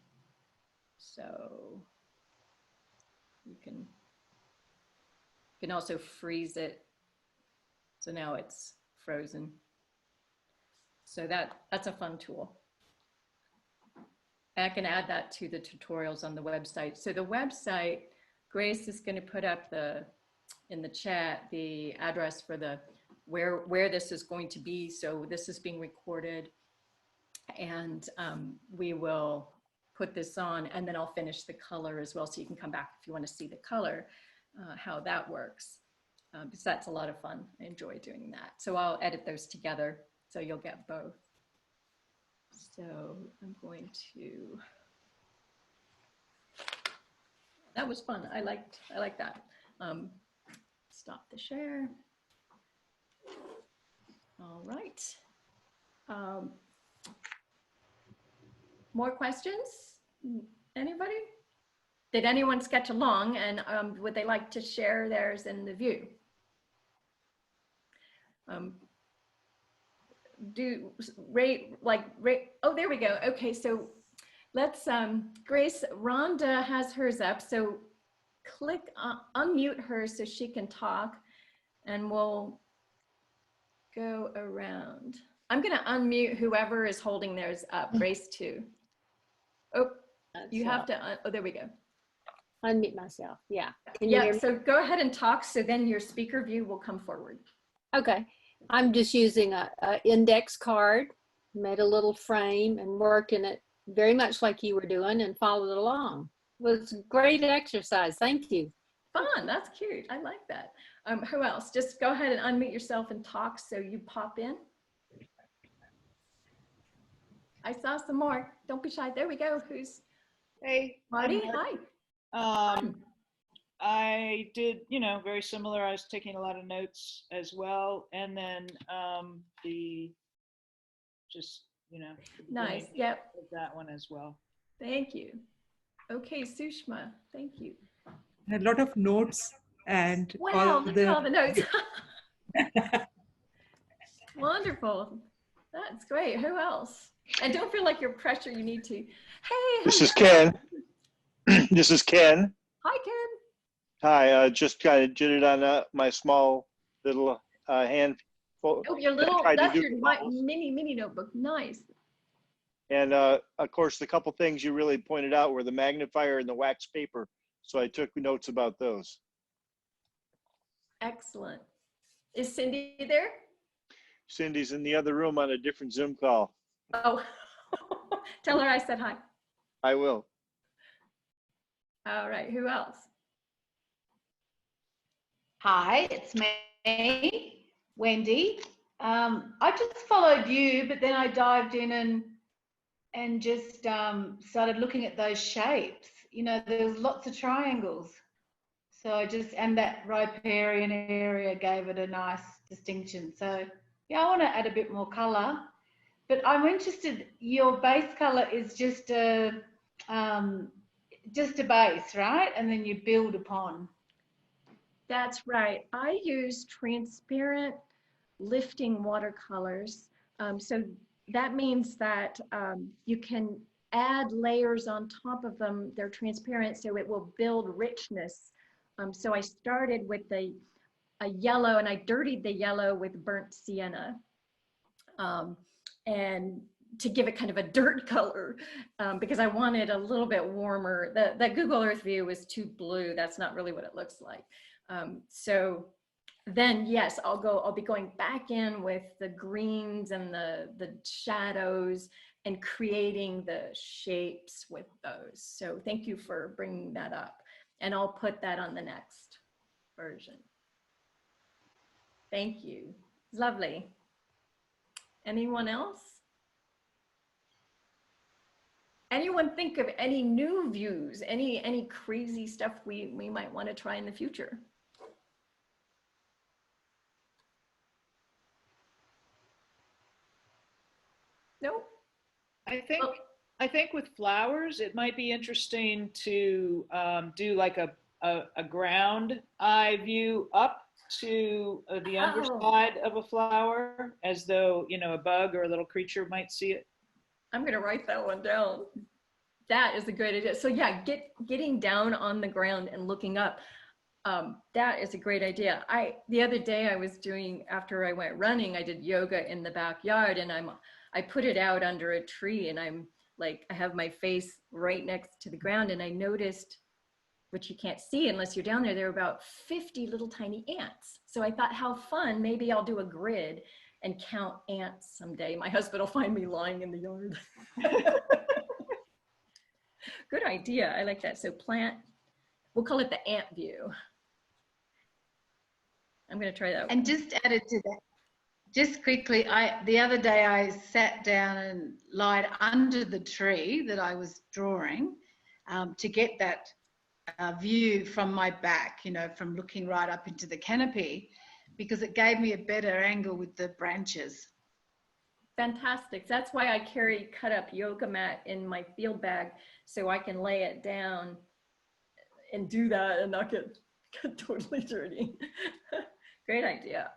A: So you can also freeze it. So now it's frozen. So that's a fun tool. I can add that to the tutorials on the website. So the website, Grace is going to put up in the chat the address for the where this is going to be. So this is being recorded, and we will put this on, and then I'll finish the color as well, so you can come back if you want to see the color, how that works, because that's a lot of fun. I enjoy doing that. So I'll edit those together so you'll get both. So I'm going to, that was fun. I like that. Stop the share. All right. More questions? Anybody? Did anyone sketch along, and would they like to share theirs in the view? Oh, there we go. Okay, so let's, Grace, Rhonda has hers up, so click, unmute her so she can talk, and we'll go around. I'm gonna unmute whoever is holding theirs up, Grace too. Oh, you have to, oh, there we go.
C: Unmute myself, yeah. Can you hear me?
A: So go ahead and talk, so then your speaker view will come forward.
C: Okay, I'm just using a index card, made a little frame and worked in it very much like you were doing and followed along. It was a great exercise, thank you.
A: Fun, that's cute, I like that. Who else? Just go ahead and unmute yourself and talk so you pop in. I saw some more, don't be shy, there we go. Who's?
D: Hey,
A: Marty, hi.
D: I did, very similar. I was taking a lot of notes as well. And then
A: Nice, yep.
D: That one as well.
A: Thank you. Okay, Sushma, thank you.
E: I had a lot of notes and
A: wow, look at all the notes. Wonderful. That's great. Who else? And don't feel like you're pressure. You need to. Hey.
F: This is Ken. This is Ken.
A: Hi, Ken.
F: Hi. Just kind of did it on my small little hand.
A: Oh, your little. That's your mini notebook. Nice.
F: And of course, the couple things you really pointed out were the magnifier and the wax paper. So I took notes about those.
A: Excellent. Is Cindy there?
F: Cindy's in the other room on a different Zoom call.
A: Oh, tell her I said hi.
F: I will.
A: All right, who else?
G: Hi, it's me, Wendy. I just followed you, but then I dived in and just started looking at those shapes. There's lots of triangles. So and that riparian area gave it a nice distinction. So yeah, I want to add a bit more color, but I'm interested, your base color is just a base, right? And then you build upon.
A: That's right. I use transparent lifting watercolors. So that means that you can add layers on top of them. They're transparent, so it will build richness. So I started with a yellow, and I dirtied the yellow with burnt sienna, and to give it kind of a dirt color, because I wanted a little bit warmer. The Google Earth view was too blue. That's not really what it looks like. So then, yes, I'll be going back in with the greens and the shadows and creating the shapes with those. So thank you for bringing that up. And I'll put that on the next version. Thank you. Lovely. Anyone else? anyone think of any new views, any crazy stuff we might want to try in the future? No?
D: I think with flowers, it might be interesting to do like a ground eye view up to the underside of a flower, as though, you know, a bug or a little creature might see it.
A: I'm going to write that one down. That is a great idea. So yeah, getting down on the ground and looking up. That is a great idea. The other day I was doing, after I went running, I did yoga in the backyard, and I put it out under a tree, and I'm like, I have my face right next to the ground, and I noticed, which you can't see unless you're down there, there are about 50 little tiny ants. So I thought, how fun, maybe I'll do a grid and count ants someday. My husband will find me lying in the yard. Good idea, I like that. So plant, we'll call it the ant view. I'm gonna try that.
G: And just added to that, just quickly, the other day I sat down and lied under the tree that I was drawing to get that view from my back, you know, from looking right up into the canopy, because it gave me a better angle with the branches.
A: Fantastic. That's why I carry cut up yoga mat in my field bag, so I can lay it down and do that and not get totally dirty. Great idea.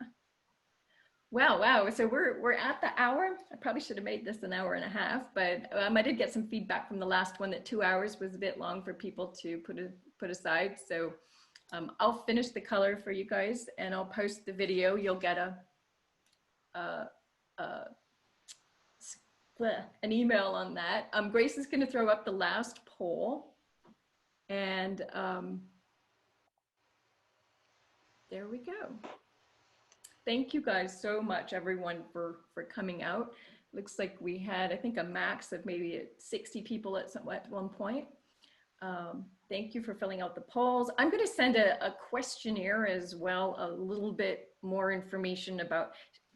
A: Wow. So we're at the hour. I probably should have made this an hour and a half, but I did get some feedback from the last one that 2 hours was a bit long for people to put aside. So I'll finish the color for you guys, and I'll post the video. You'll get an email on that. Grace is going to throw up the last poll, and there we go. Thank you guys so much, everyone, for coming out. Looks like we had, I think, a max of maybe 60 people at one point. Thank you for filling out the polls. I'm going to send a questionnaire as well, a little bit more information about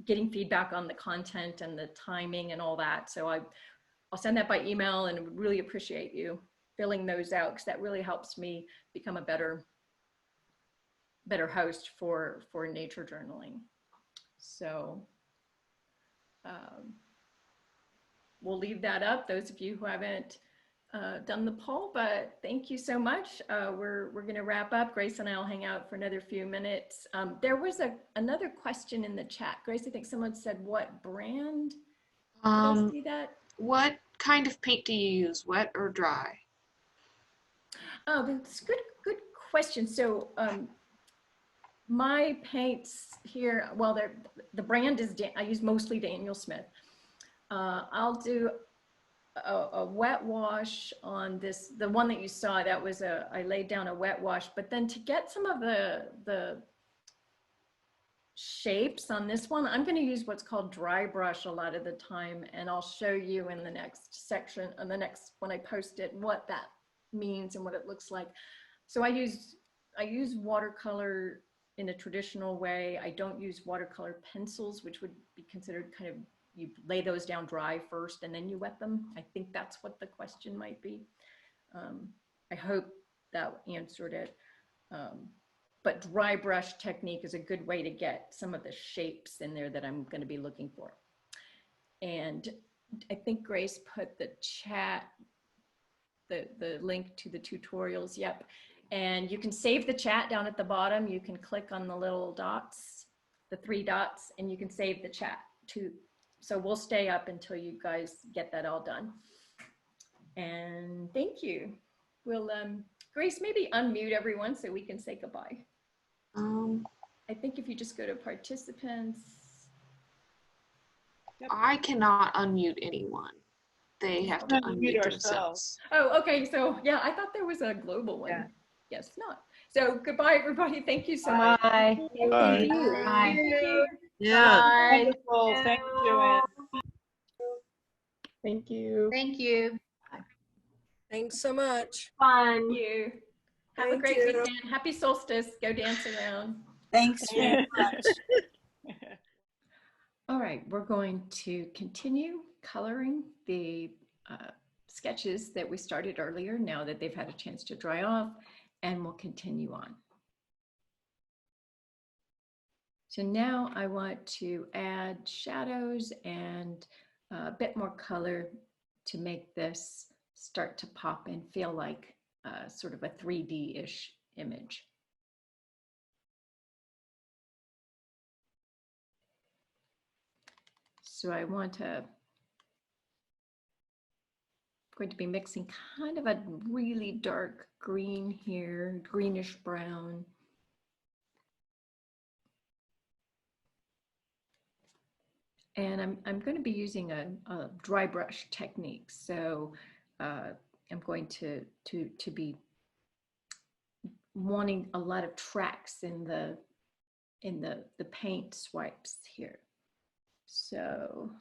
A: getting feedback on the content and the timing and all that. So I'll send that by email, and would really appreciate you filling those out, because that really helps me become a better host for nature journaling. So we'll leave that up, those of you who haven't done the poll, but thank you so much. We're going to wrap up. Grace and I will hang out for another few minutes. There was another question in the chat. Grace, I think someone said, what brand? Did I see that?
B: What kind of paint do you use, wet or dry?
A: Oh, that's a good question. So my paints here, well, the brand is, I use mostly Daniel Smith. I'll do a wet wash on this, the one that you saw, that was I laid down a wet wash, but then to get some of the shapes on this one, I'm going to use what's called dry brush a lot of the time, and I'll show you in the next section, on the next, when I post it, what that means and what it looks like. So I use watercolor in a traditional way. I don't use watercolor pencils, which would be considered kind of, you lay those down dry first and then you wet them. I think that's what the question might be. I hope that answered it. But dry brush technique is a good way to get some of the shapes in there that I'm going to be looking for. And I think Grace put the chat, the link to the tutorials. Yep. And you can save the chat down at the bottom. You can click on the little dots, the 3 dots, and you can save the chat too. So we'll stay up until you guys get that all done. And thank you. We'll, Grace, maybe unmute everyone so we can say goodbye. I think if you just go to participants.
D: Yep.
B: I cannot unmute anyone. They have to unmute themselves.
A: Oh, okay. So yeah, I thought there was a global one. Yeah. Yes, not. So goodbye, everybody. Thank you so much.
E: Bye.
F: Bye.
A: Thank you.
E: Yeah.
D: Wonderful. Thank you, Joanne.
E: Thank you.
G: Thank you.
H: Thanks so much.
A: Thank you. Have a
H: Thank
A: great
H: you.
A: weekend. Happy solstice. Go dance around.
H: Thanks very much.
A: All right, we're going to continue coloring the sketches that we started earlier now that they've had a chance to dry off, and we'll continue on. So now I want to add shadows and a bit more color to make this start to pop and feel like sort of a 3D-ish image. So I want to, going to be mixing kind of a really dark green here, greenish brown. And I'm going to be using a dry brush technique. So I'm going to be wanting a lot of tracks in the paint swipes here. So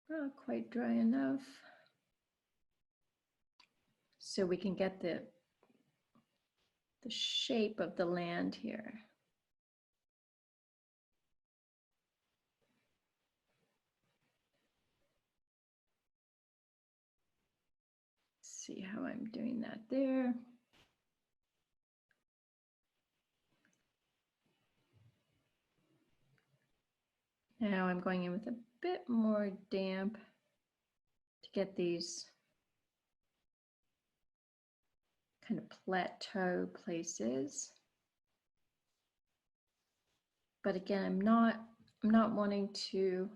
A: not quite dry enough. So we can get the shape of the land here. See how I'm doing that there. Now I'm going in with a bit more damp to get these kind of plateau places. But again, I'm not wanting to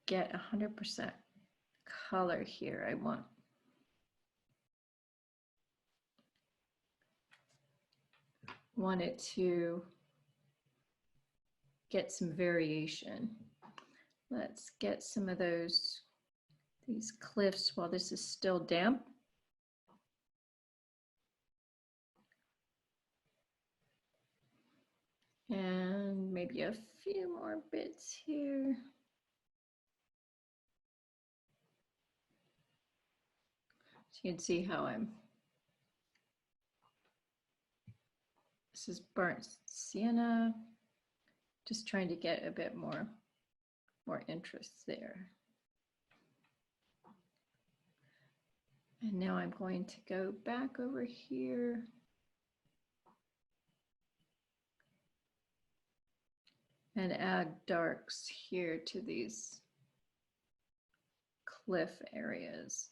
A: get 100% color here. I want it to get some variation. Let's get some of these cliffs while this is still damp. And maybe a few more bits here. So you can see how this is burnt sienna, just trying to get a bit more interest there. And now I'm going to go back over here. And add darks here to these cliff areas.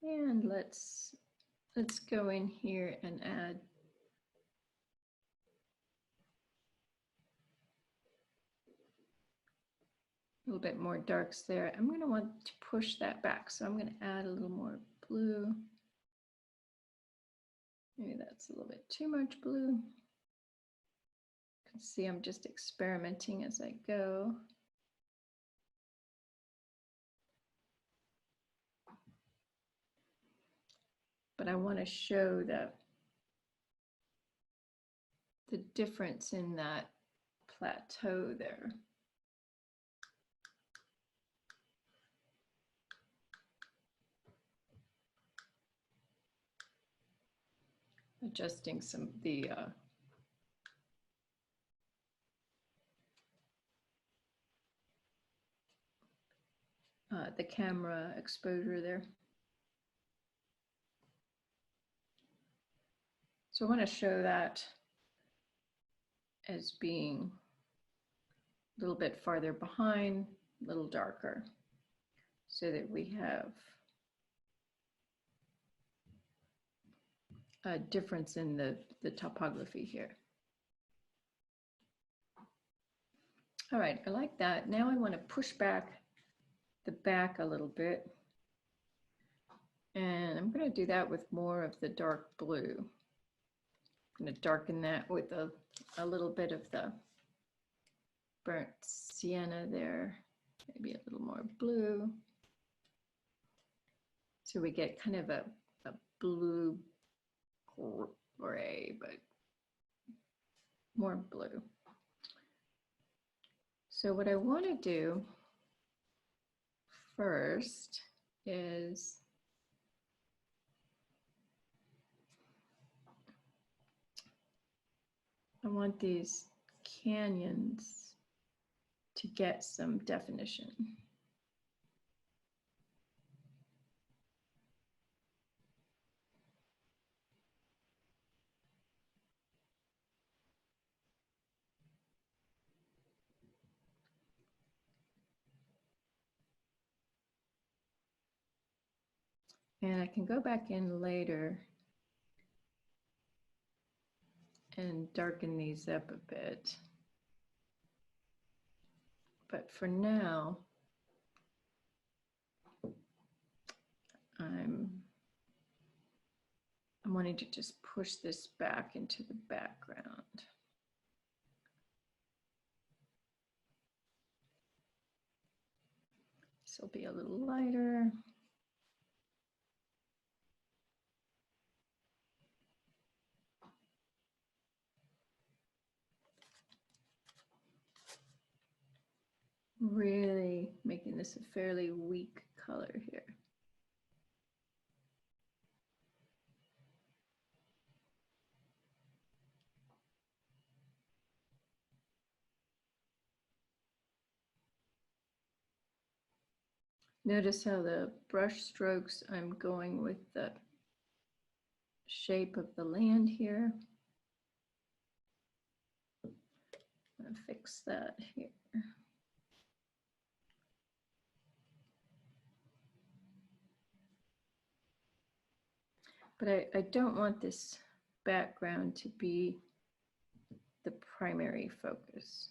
A: And let's go in here and add a little bit more darks there. I'm going to want to push that back, so I'm going to add a little more blue. Maybe that's a little bit too much blue. You can see I'm just experimenting as I go. But I want to show the difference in that plateau there. Adjusting some of the camera exposure there. So I want to show that as being a little bit farther behind, a little darker, so that we have a difference in the topography here. All right, I like that. Now I want to push back the back a little bit. And I'm going to do that with more of the dark blue. I'm going to darken that with a little bit of the burnt sienna there, maybe a little more blue. So we get kind of a blue gray, but more blue. So what I want to do first is I want these canyons to get some definition. And I can go back in later and darken these up a bit. But for now, I'm wanting to just push this back into the background. This will be a little lighter. Really making this a fairly weak color here. Notice how the brush strokes, I'm going with the shape of the land here. I'm gonna fix that here. But I don't want this background to be the primary focus.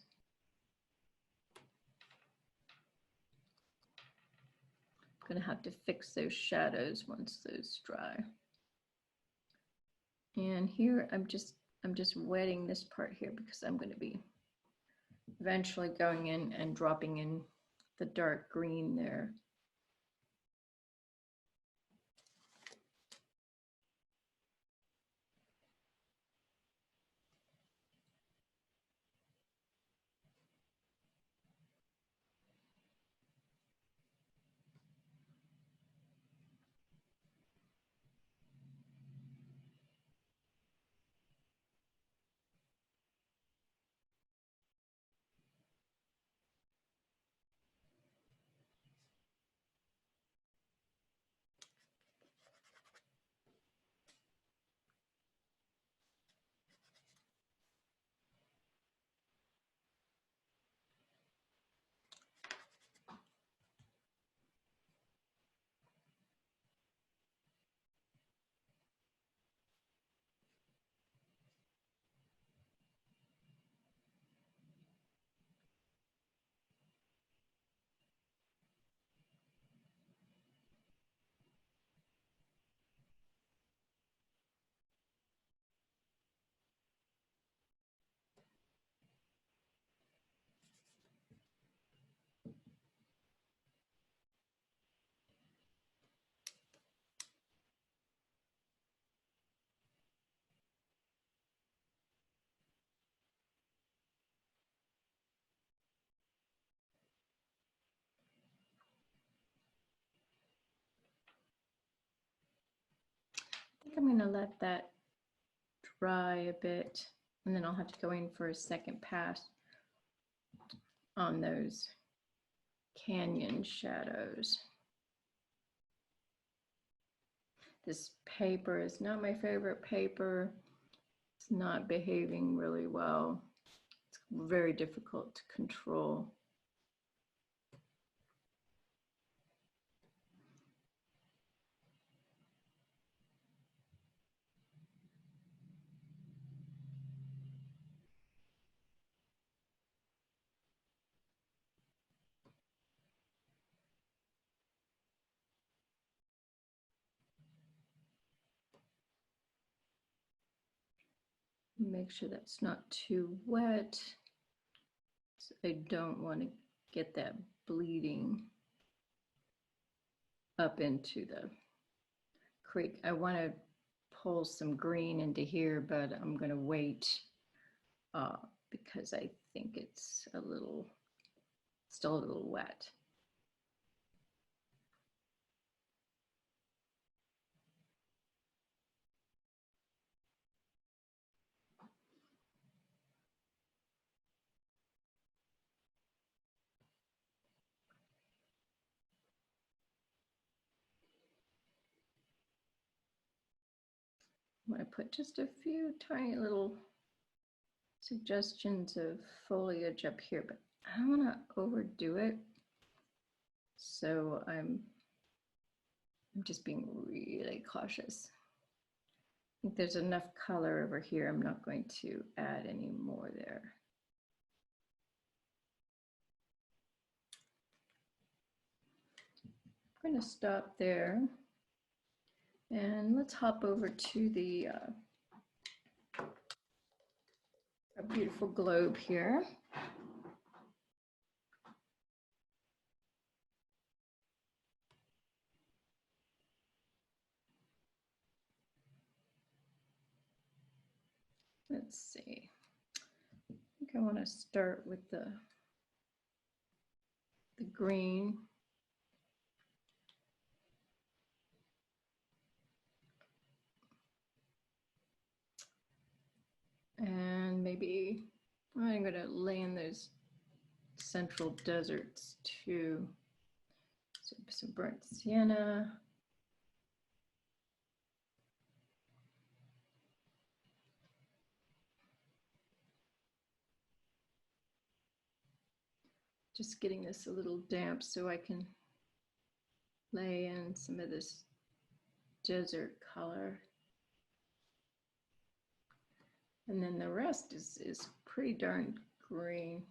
A: I'm gonna have to fix those shadows once those dry. And here I'm just wetting this part here because I'm going to be eventually going in and dropping in the dark green there. I think I'm going to let that dry a bit, and then I'll have to go in for a second pass on those canyon shadows. This paper is not my favorite paper. It's not behaving really well. It's very difficult to control. Make sure that's not too wet. So I don't want to get that bleeding up into the creek. I want to pull some green into here, but I'm going to wait because I think it's still a little wet. I'm going to put just a few tiny little suggestions of foliage up here, but I don't want to overdo it. So I'm just being really cautious. I think there's enough color over here. I'm not going to add any more there. I'm going to stop there. And let's hop over to the a beautiful globe here. Let's see. I think I want to start with the green. And maybe I'm going to lay in those central deserts too. So some burnt sienna. Just getting this a little damp so I can lay in some of this desert color. And then the rest is pretty darn green.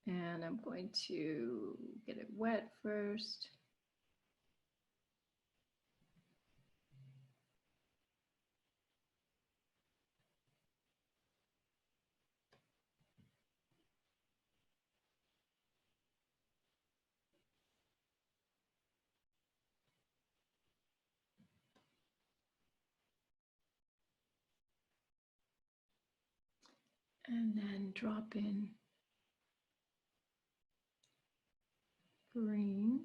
A: And I'm going to get it wet first. And then drop in green.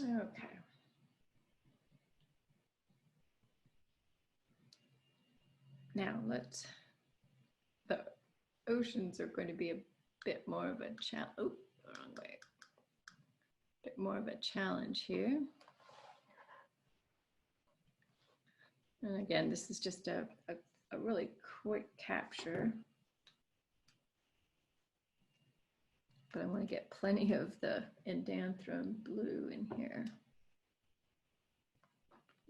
A: Okay. Now the oceans are going to be a bit more of a challenge. Oh, wrong way. Bit more of a challenge here. And again, this is just a really quick capture. But I want to get plenty of the Endanthrum blue in here.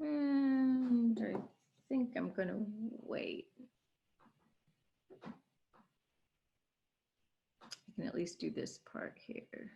A: And I think I'm going to wait. I can at least do this part here.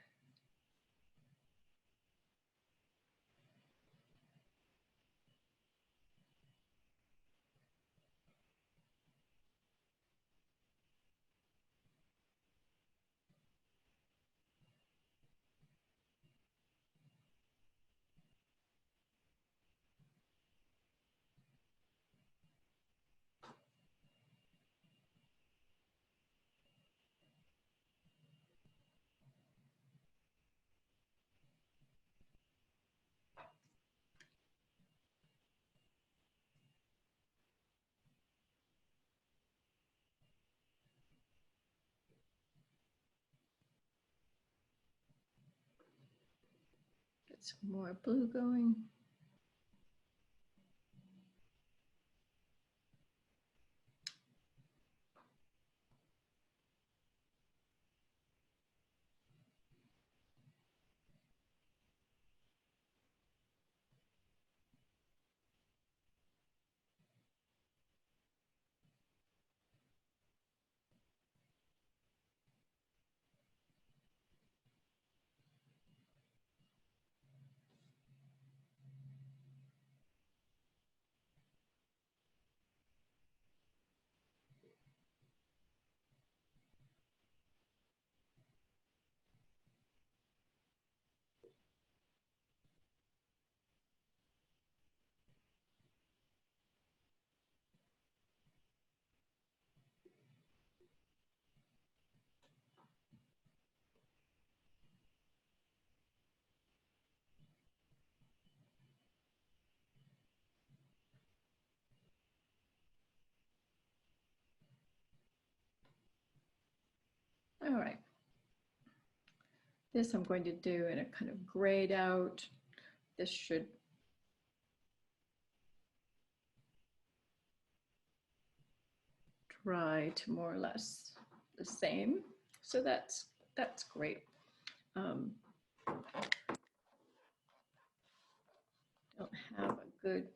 A: some more blue going. All right. This I'm going to do in a kind of grayed out. This should dry to more or less the same. So that's great. Don't have a good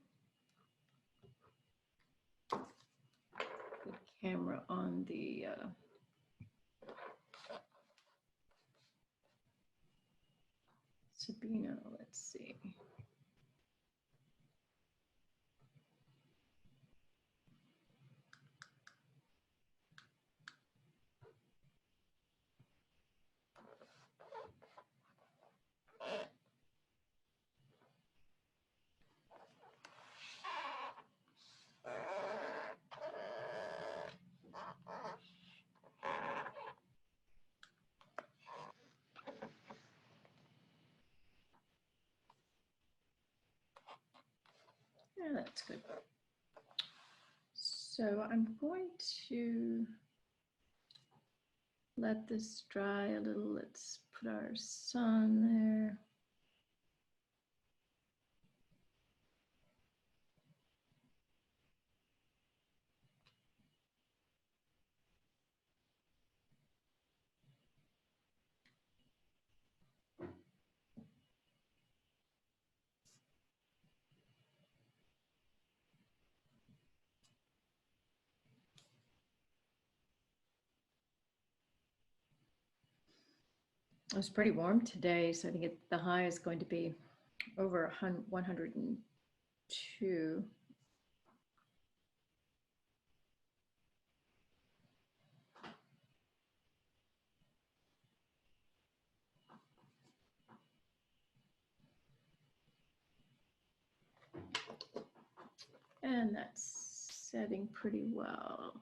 A: camera on the Sabina. Let's see. Yeah, that's good. So I'm going to let this dry a little. Let's put our sun there. It was pretty warm today, so I think the high is going to be over 102. And that's setting pretty well.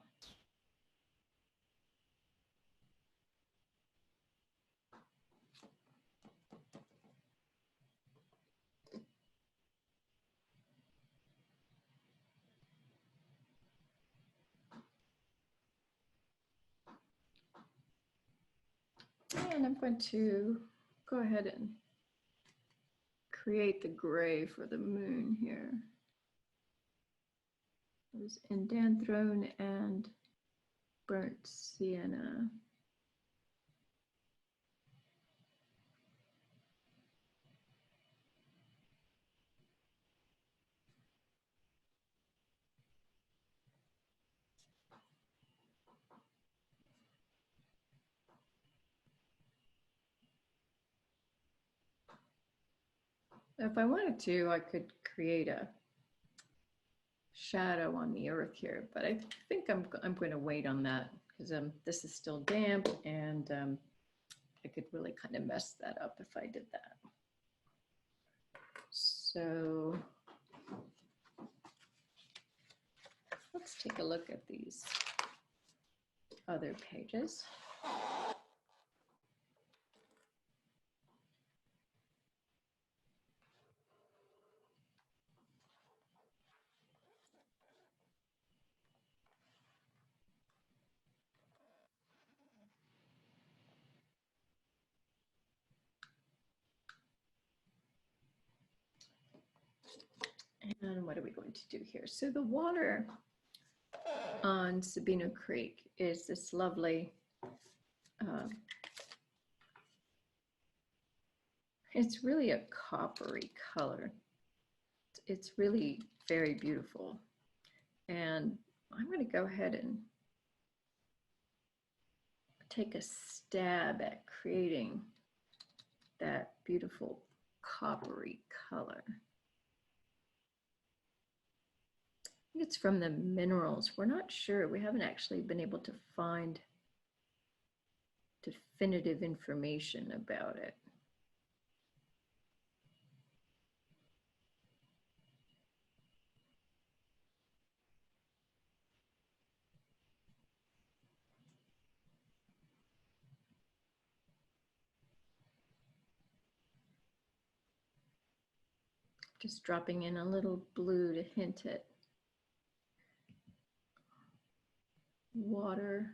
A: And I'm going to go ahead and create the gray for the moon here. It was indanthrone and burnt sienna. If I wanted to, I could create a shadow on the earth here, but I think I'm going to wait on that because this is still damp and I could really kind of mess that up if I did that. So let's take a look at these other pages. And what are we going to do here? So the water on Sabino Creek is this lovely, it's really a coppery color. It's really very beautiful. And I'm going to go ahead and take a stab at creating that beautiful coppery color. I think it's from the minerals. We're not sure. We haven't actually been able to find definitive information about it. Just dropping in a little blue to hint at water.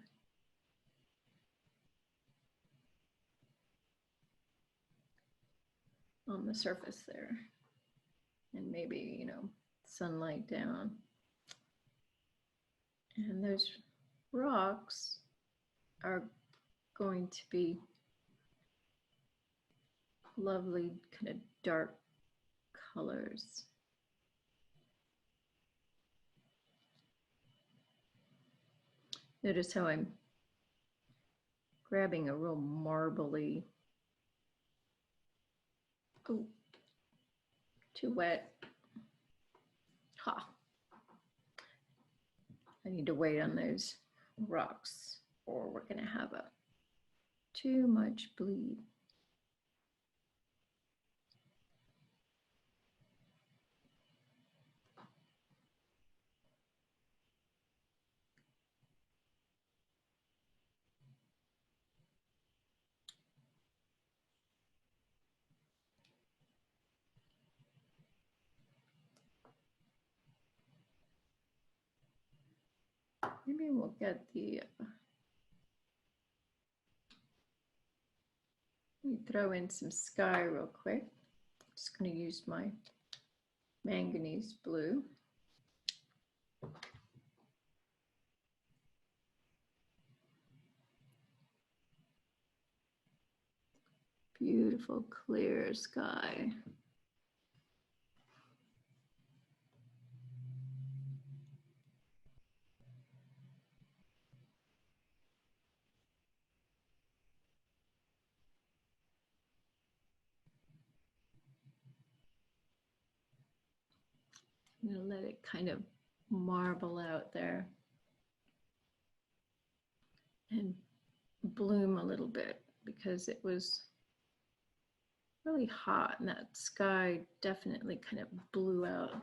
A: On the surface there. And maybe, you know, sunlight down. And those rocks are going to be lovely kind of dark colors. Notice how I'm grabbing a real marbly, oh, too wet. Ha. I need to wait on those rocks or we're gonna have a too much bleed. Maybe we'll get the, let me throw in some sky real quick. Just going to use my manganese blue. Beautiful clear sky. I'm going to let it kind of marble out there and bloom a little bit because it was really hot and that sky definitely kind of blew out.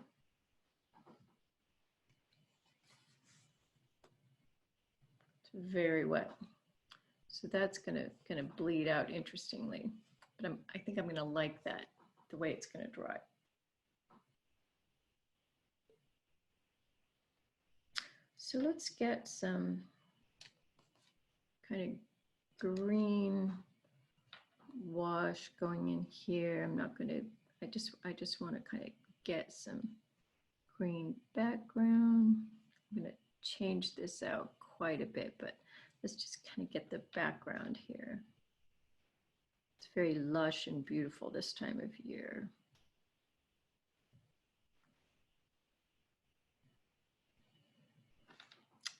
A: It's very wet. So that's gonna bleed out interestingly, but I think I'm gonna like that, the way it's gonna dry. So let's get some kind of green wash going in here. I'm not gonna, I just wanna kind of get some green background. I'm gonna change this out quite a bit, but let's just kind of get the background here. It's very lush and beautiful this time of year.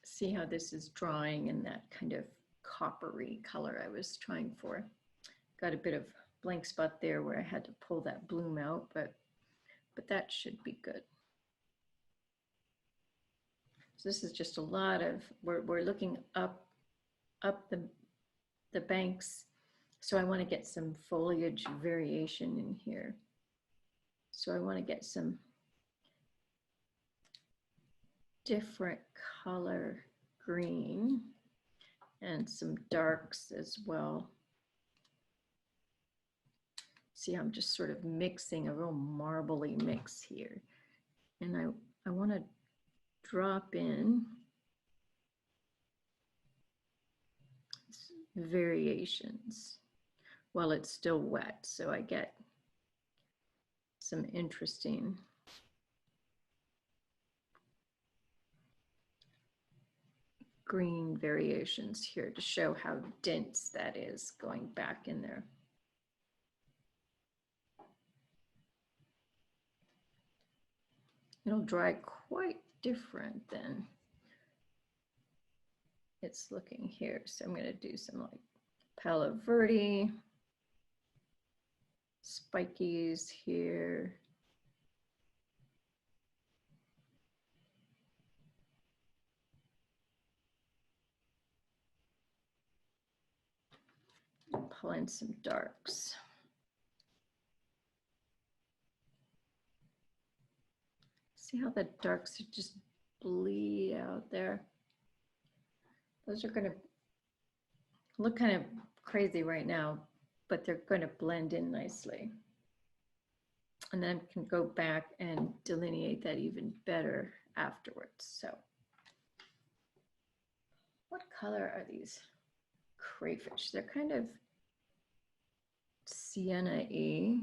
A: See how this is drawing in that kind of coppery color I was trying for. Got a bit of blank spot there where I had to pull that bloom out, but that should be good. So this is just a lot of, we're looking up the banks. So I want to get some foliage variation in here. So I want to get some different color green and some darks as well. See, I'm just sort of mixing a real marbly mix here. And I want to drop in variations while it's still wet. So I get some interesting green variations here to show how dense that is going back in there. It'll dry quite different than it's looking here. So I'm going to do some like Palo Verde, spikies here. Pull in some darks. See how the darks just bleed out there? Those are going to look kind of crazy right now, but they're going to blend in nicely. And then I can go back and delineate that even better afterwards. So what color are these crayfish? They're kind of sienna-y.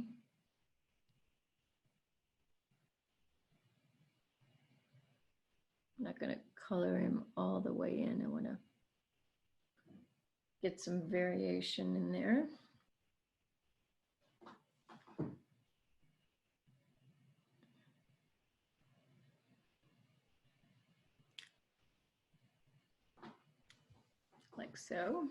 A: I'm not going to color him all the way in. I want to get some variation in there. Like so.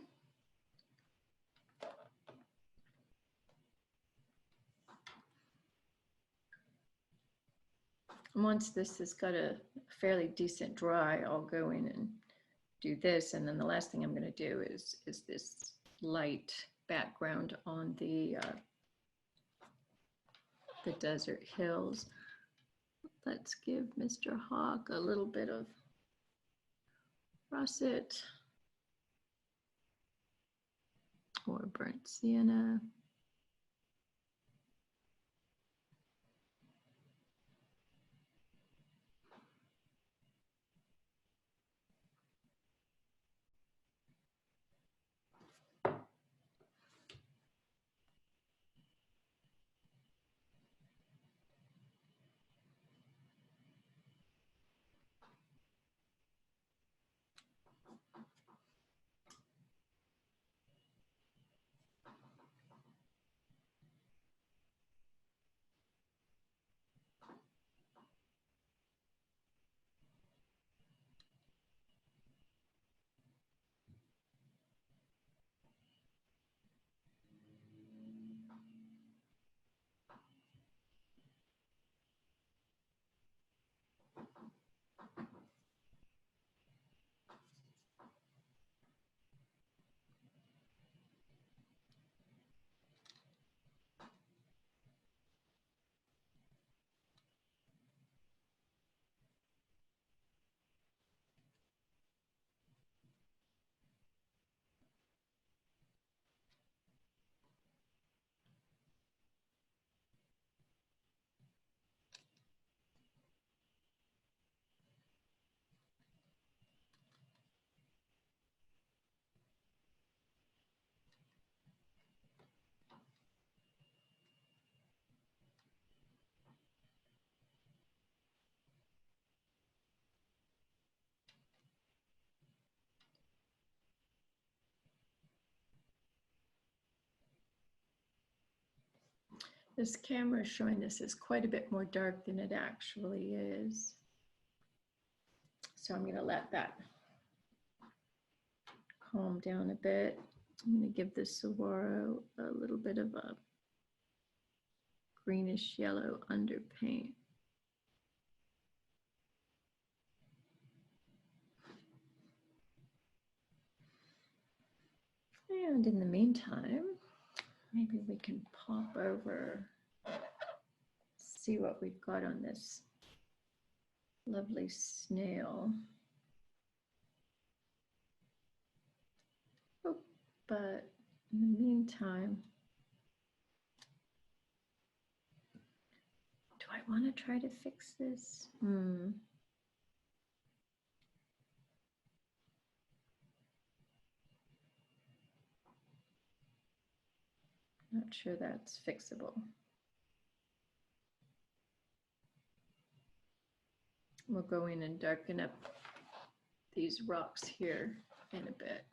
A: Once this has got a fairly decent dry, I'll go in and do this. And then the last thing I'm going to do is this light background on the desert hills. Let's give Mr. Hawk a little bit of russet or burnt sienna. This camera is showing this as quite a bit more dark than it actually is. So I'm going to let that calm down a bit. I'm going to give this saguaro a little bit of a greenish yellow underpaint. And in the meantime, maybe we can pop over, see what we've got on this lovely snail. Oh, but in the meantime, do I want to try to fix this? Not sure that's fixable. We'll go in and darken up these rocks here in a bit.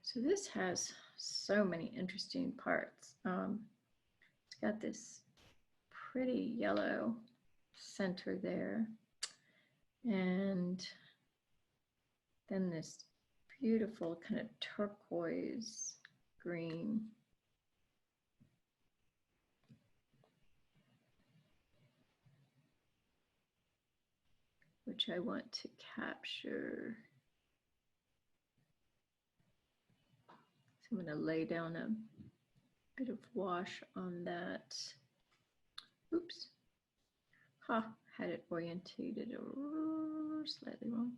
A: So this has so many interesting parts. It's got this pretty yellow center there, and then this beautiful kind of turquoise green. Which I want to capture. So I'm going to lay down a bit of wash on that. Oops. Huh, had it orientated slightly wrong.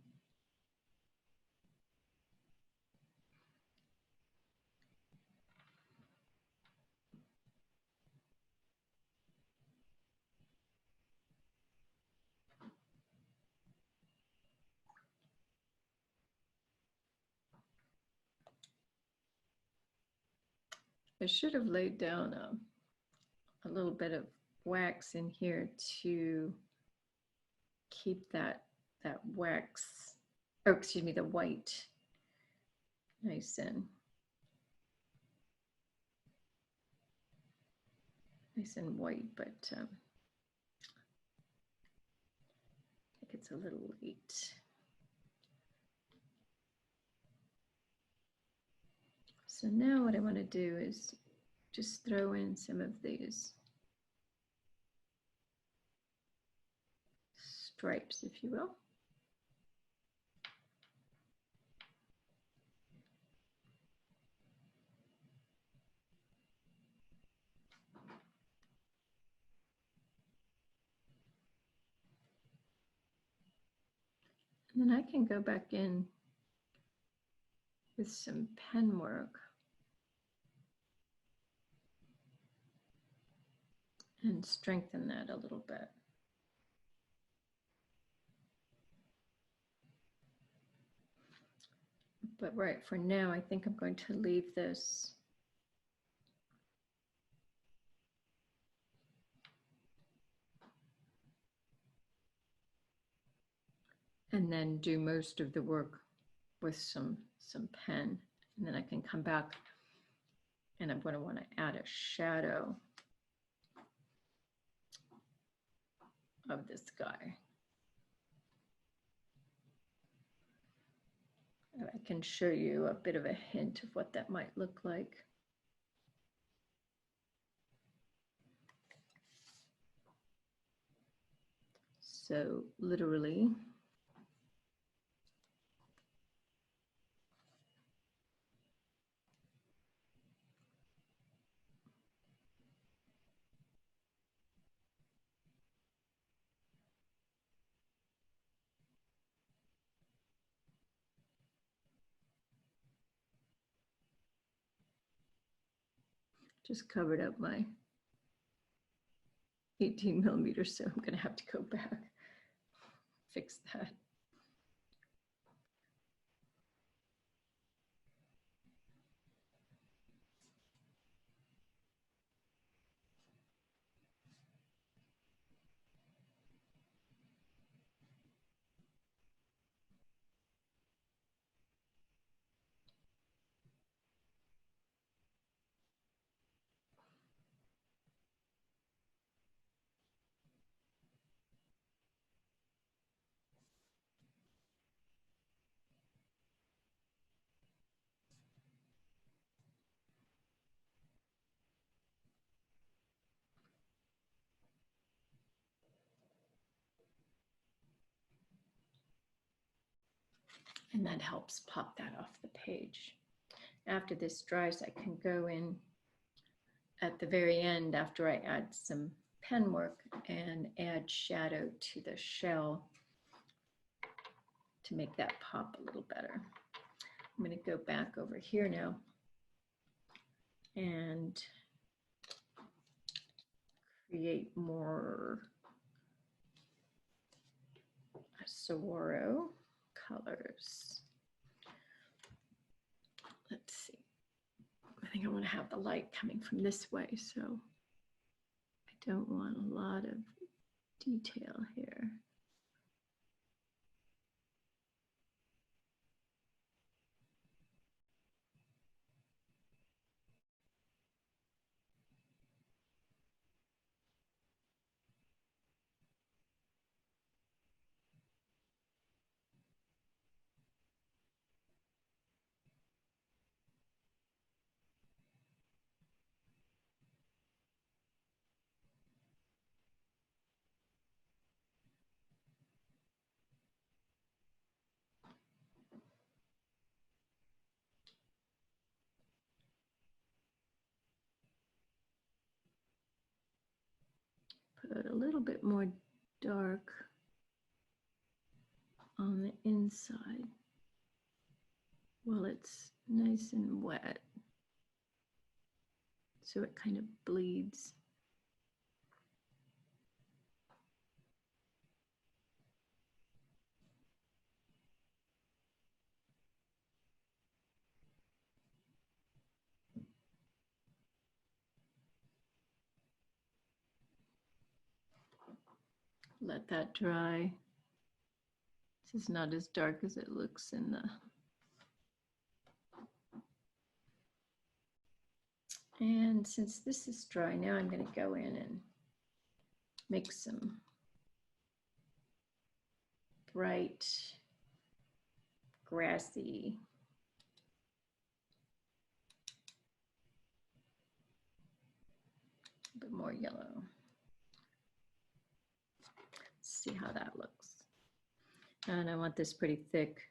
A: I should have laid down a little bit of wax in here to keep that wax, or excuse me, the white nice and white, but I think it's a little late. So now what I want to do is just throw in some of these stripes, if you will. And then I can go back in with some pen work and strengthen that a little bit. But right, for now, I think I'm going to leave this and then do most of the work with some pen. And then I can come back and I'm going to want to add a shadow of this guy. And I can show you a bit of a hint of what that might look like. So literally, just covered up my 18 millimeters, so I'm going to have to go back, fix that. And that helps pop that off the page. After this dries, I can go in at the very end after I add some pen work and add shadow to the shell to make that pop a little better. I'm going to go back over here now and create more saguaro colors. Let's see. I think I want to have the light coming from this way, so I don't want a lot of detail here. Put a little bit more dark on the inside while it's nice and wet, so it kind of bleeds. Let that dry. This is not as dark as it looks in the. And since this is dry, now I'm going to go in and make some bright, grassy, a bit more yellow. See how that looks. And I want this pretty thick.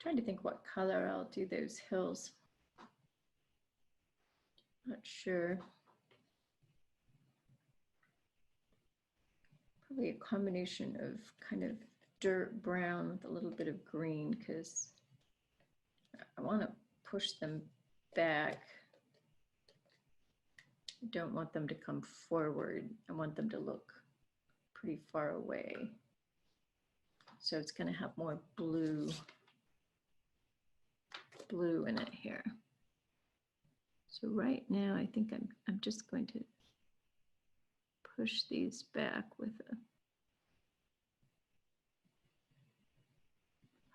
A: Trying to think what color I'll do those hills. Not sure. Probably a combination of kind of dirt brown with a little bit of green, because I want to push them back. I don't want them to come forward. I want them to look pretty far away. So it's going to have more blue in it here. So right now, I think I'm just going to push these back with a,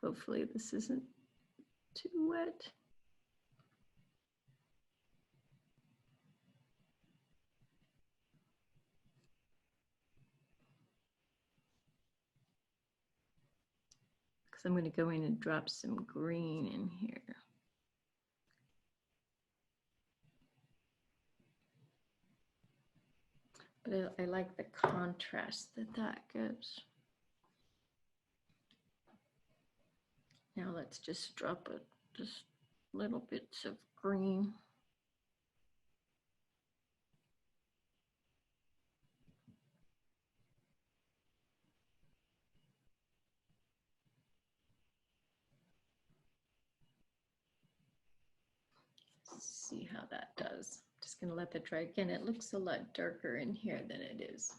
A: hopefully this isn't too wet. Because I'm going to go in and drop some green in here. But I like the contrast that gives. Now let's just drop it, just little bits of green. See how that does. Just going to let that dry again. It looks a lot darker in here than it is.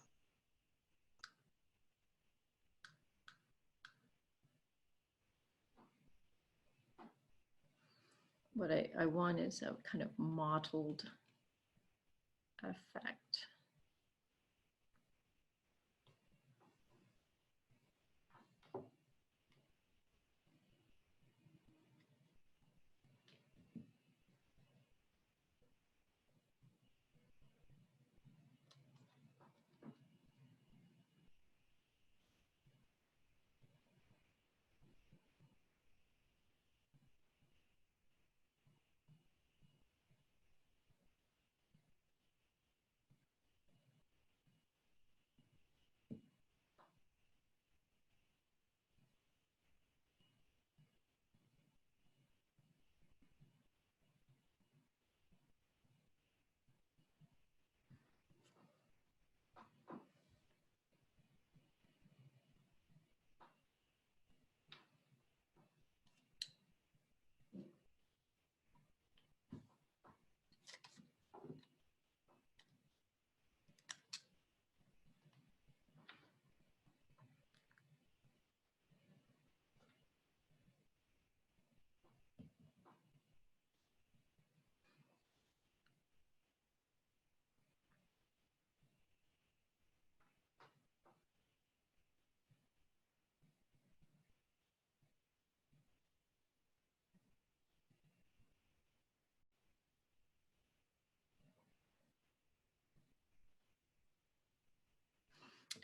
A: What I want is a kind of mottled effect.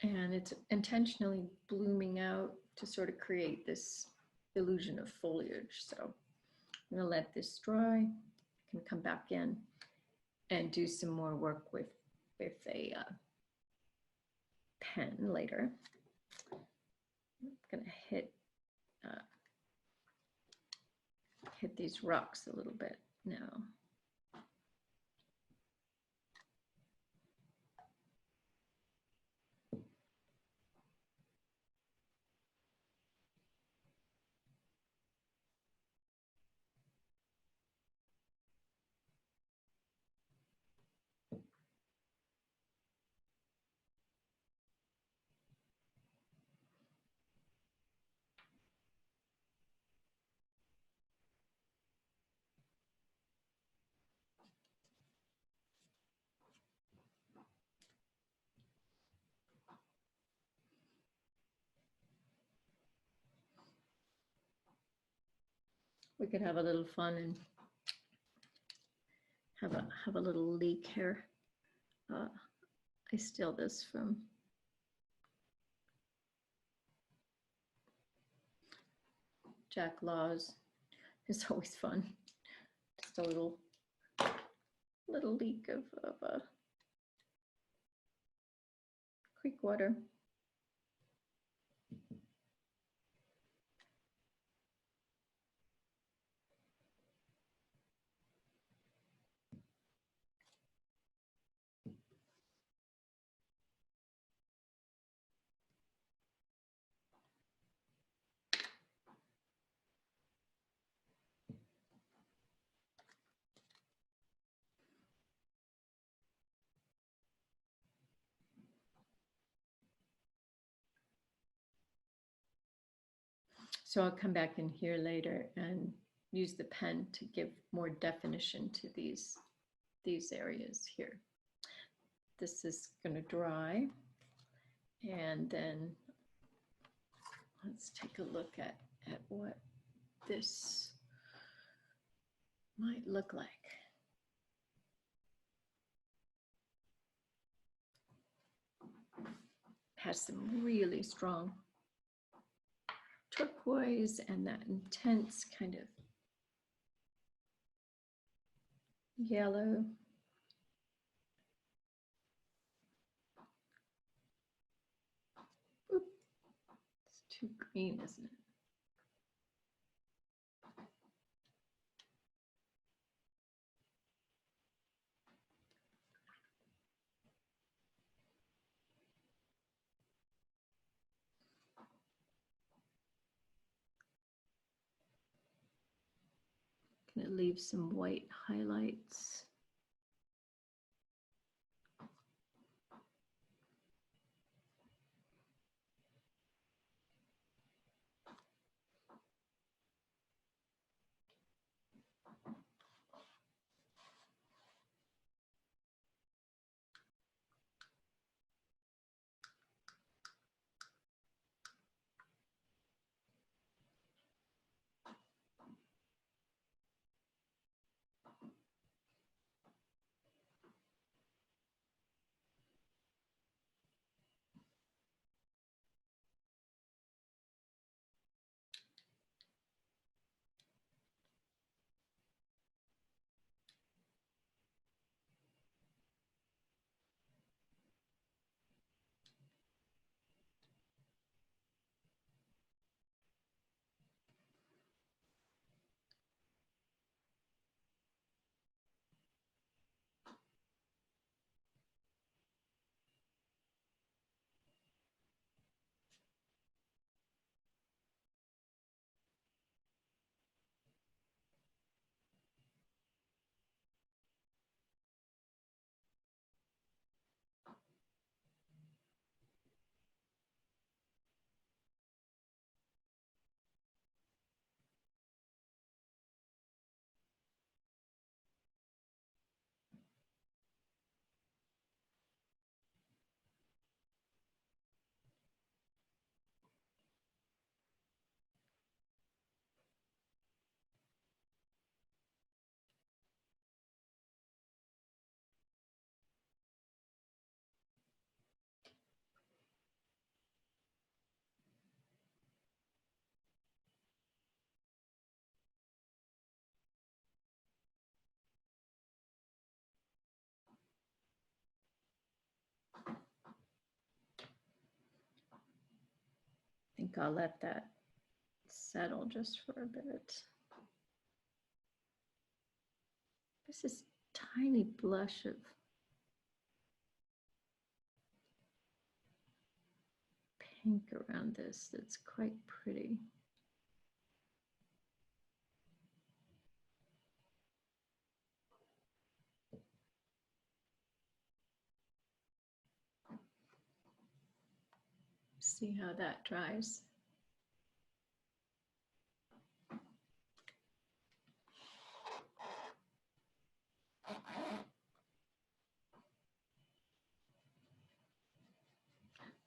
A: And it's intentionally blooming out to sort of create this illusion of foliage. So I'm gonna let this dry. I can come back in and do some more work with a pen later. I'm gonna hit these rocks a little bit now. We could have a little fun and have a little leak here. I steal this from Jack Laws. It's always fun. Just a little leak of creek water. So I'll come back in here later and use the pen to give more definition to these areas here. This is going to dry, and then let's take a look at what this might look like. Has some really strong turquoise and that intense kind of yellow. Oop. It's too green, isn't it? Gonna leave some white highlights. think I'll let that settle just for a bit. This is tiny blush of pink around this that's quite pretty. See how that dries.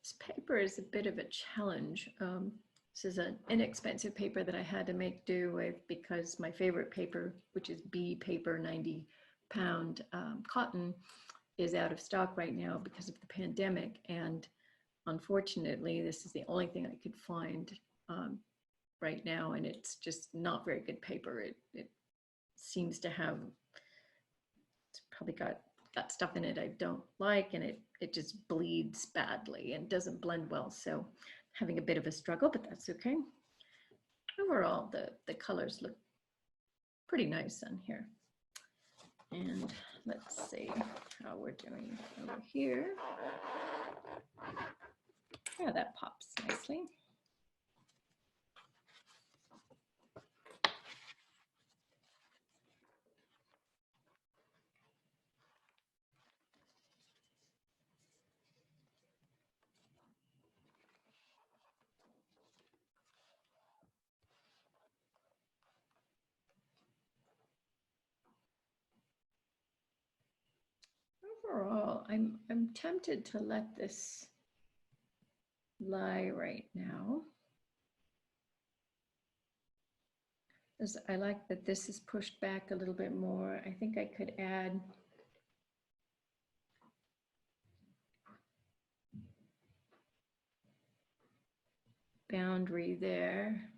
A: This paper is a bit of a challenge. This is an inexpensive paper that I had to make do with because my favorite paper, which is B paper 90-pound cotton, is out of stock right now because of the pandemic. And unfortunately, this is the only thing I could find right now, and it's just not very good paper. It seems to have, it's probably got stuff in it I don't like, and it just bleeds badly and doesn't blend well. So having a bit of a struggle, but that's okay. Overall, the colors look pretty nice on here. And let's see how we're doing over here. Yeah, that pops nicely. Overall, I'm tempted to let this lie right now. As I like that this is pushed back a little bit more. I think I could add boundary there.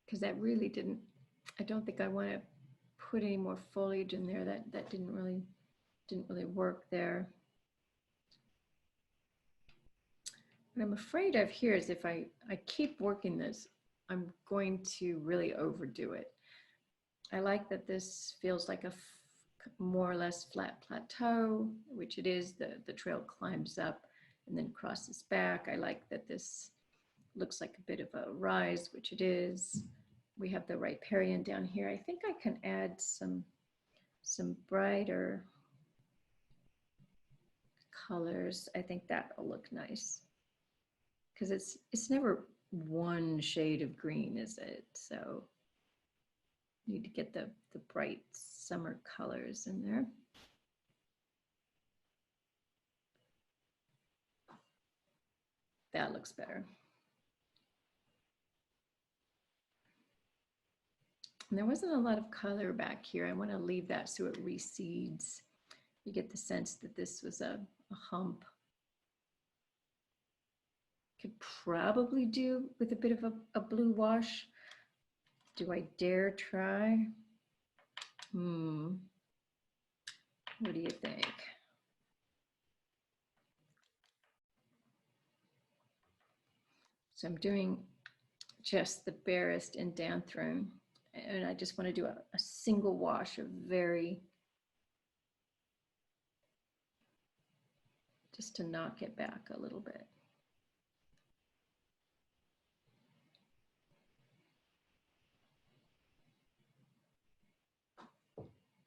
A: Because that really didn't, I don't think I want to put any more foliage in there. That didn't really work there. What I'm afraid of here is if I keep working this, I'm going to really overdo it. I like that this feels like a more or less flat plateau, which it is. The trail climbs up and then crosses back. I like that this looks like a bit of a rise, which it is. We have the riparian down here. I think I can add some brighter colors. I think that will look nice because it's never one shade of green, is it? So you need to get the bright summer colors in there. That looks better. And there wasn't a lot of color back here. I want to leave that so it recedes. You get the sense that this was a hump. Could probably do with a bit of a blue wash. Do I dare try? What do you think? So I'm doing just the barest indanthrone, and I just want to do a single wash of just to knock it back a little bit.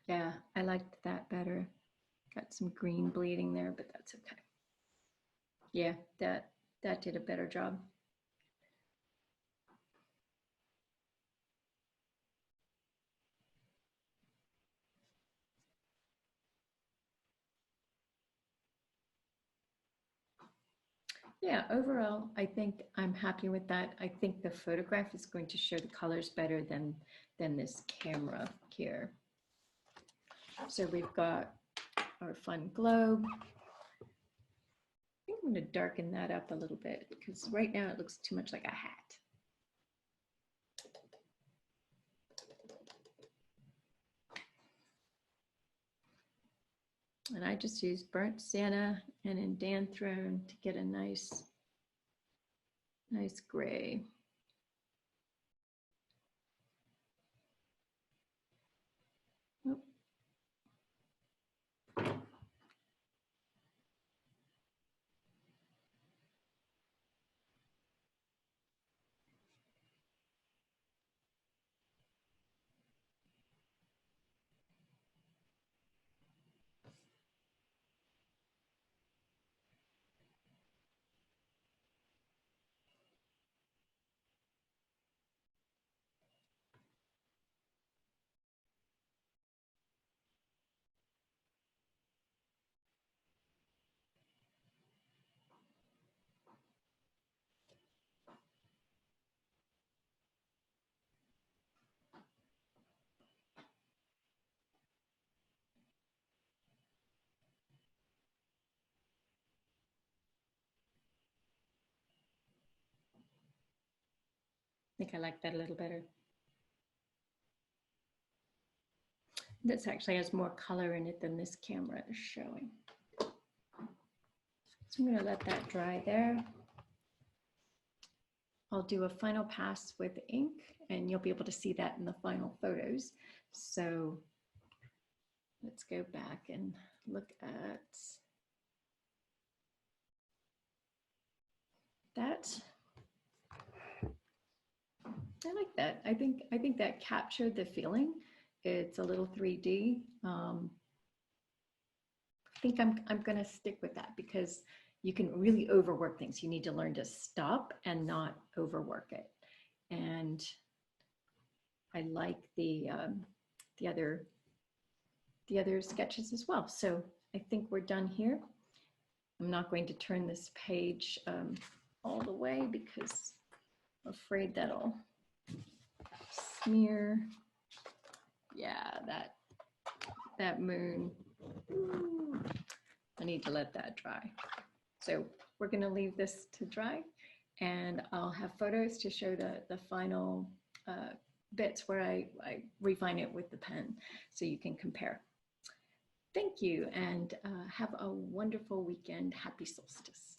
A: Yeah, I liked that better. Got some green bleeding there, but that's okay. Yeah, that did a better job. Yeah, overall, I think I'm happy with that. I think the photograph is going to show the colors better than this camera here. So we've got our fun globe. I think I'm going to darken that up a little bit because right now it looks too much like a hat. And I just used burnt sienna and indanthrone to get a nice gray. Oop. I think I like that a little better. This actually has more color in it than this camera is showing. So I'm going to let that dry there. I'll do a final pass with ink and you'll be able to see that in the final photos. So let's go back and look at that. I like that. I think that captured the feeling. It's a little 3D. I think I'm going to stick with that because you can really overwork things. You need to learn to stop and not overwork it. And I like the other sketches as well. So I think we're done here. I'm not going to turn this page all the way because I'm afraid that'll smear. Yeah, that moon. Ooh, I need to let that dry. So we're going to leave this to dry and I'll have photos to show the final bits where I refine it with the pen so you can compare. Thank you and have a wonderful weekend. Happy solstice.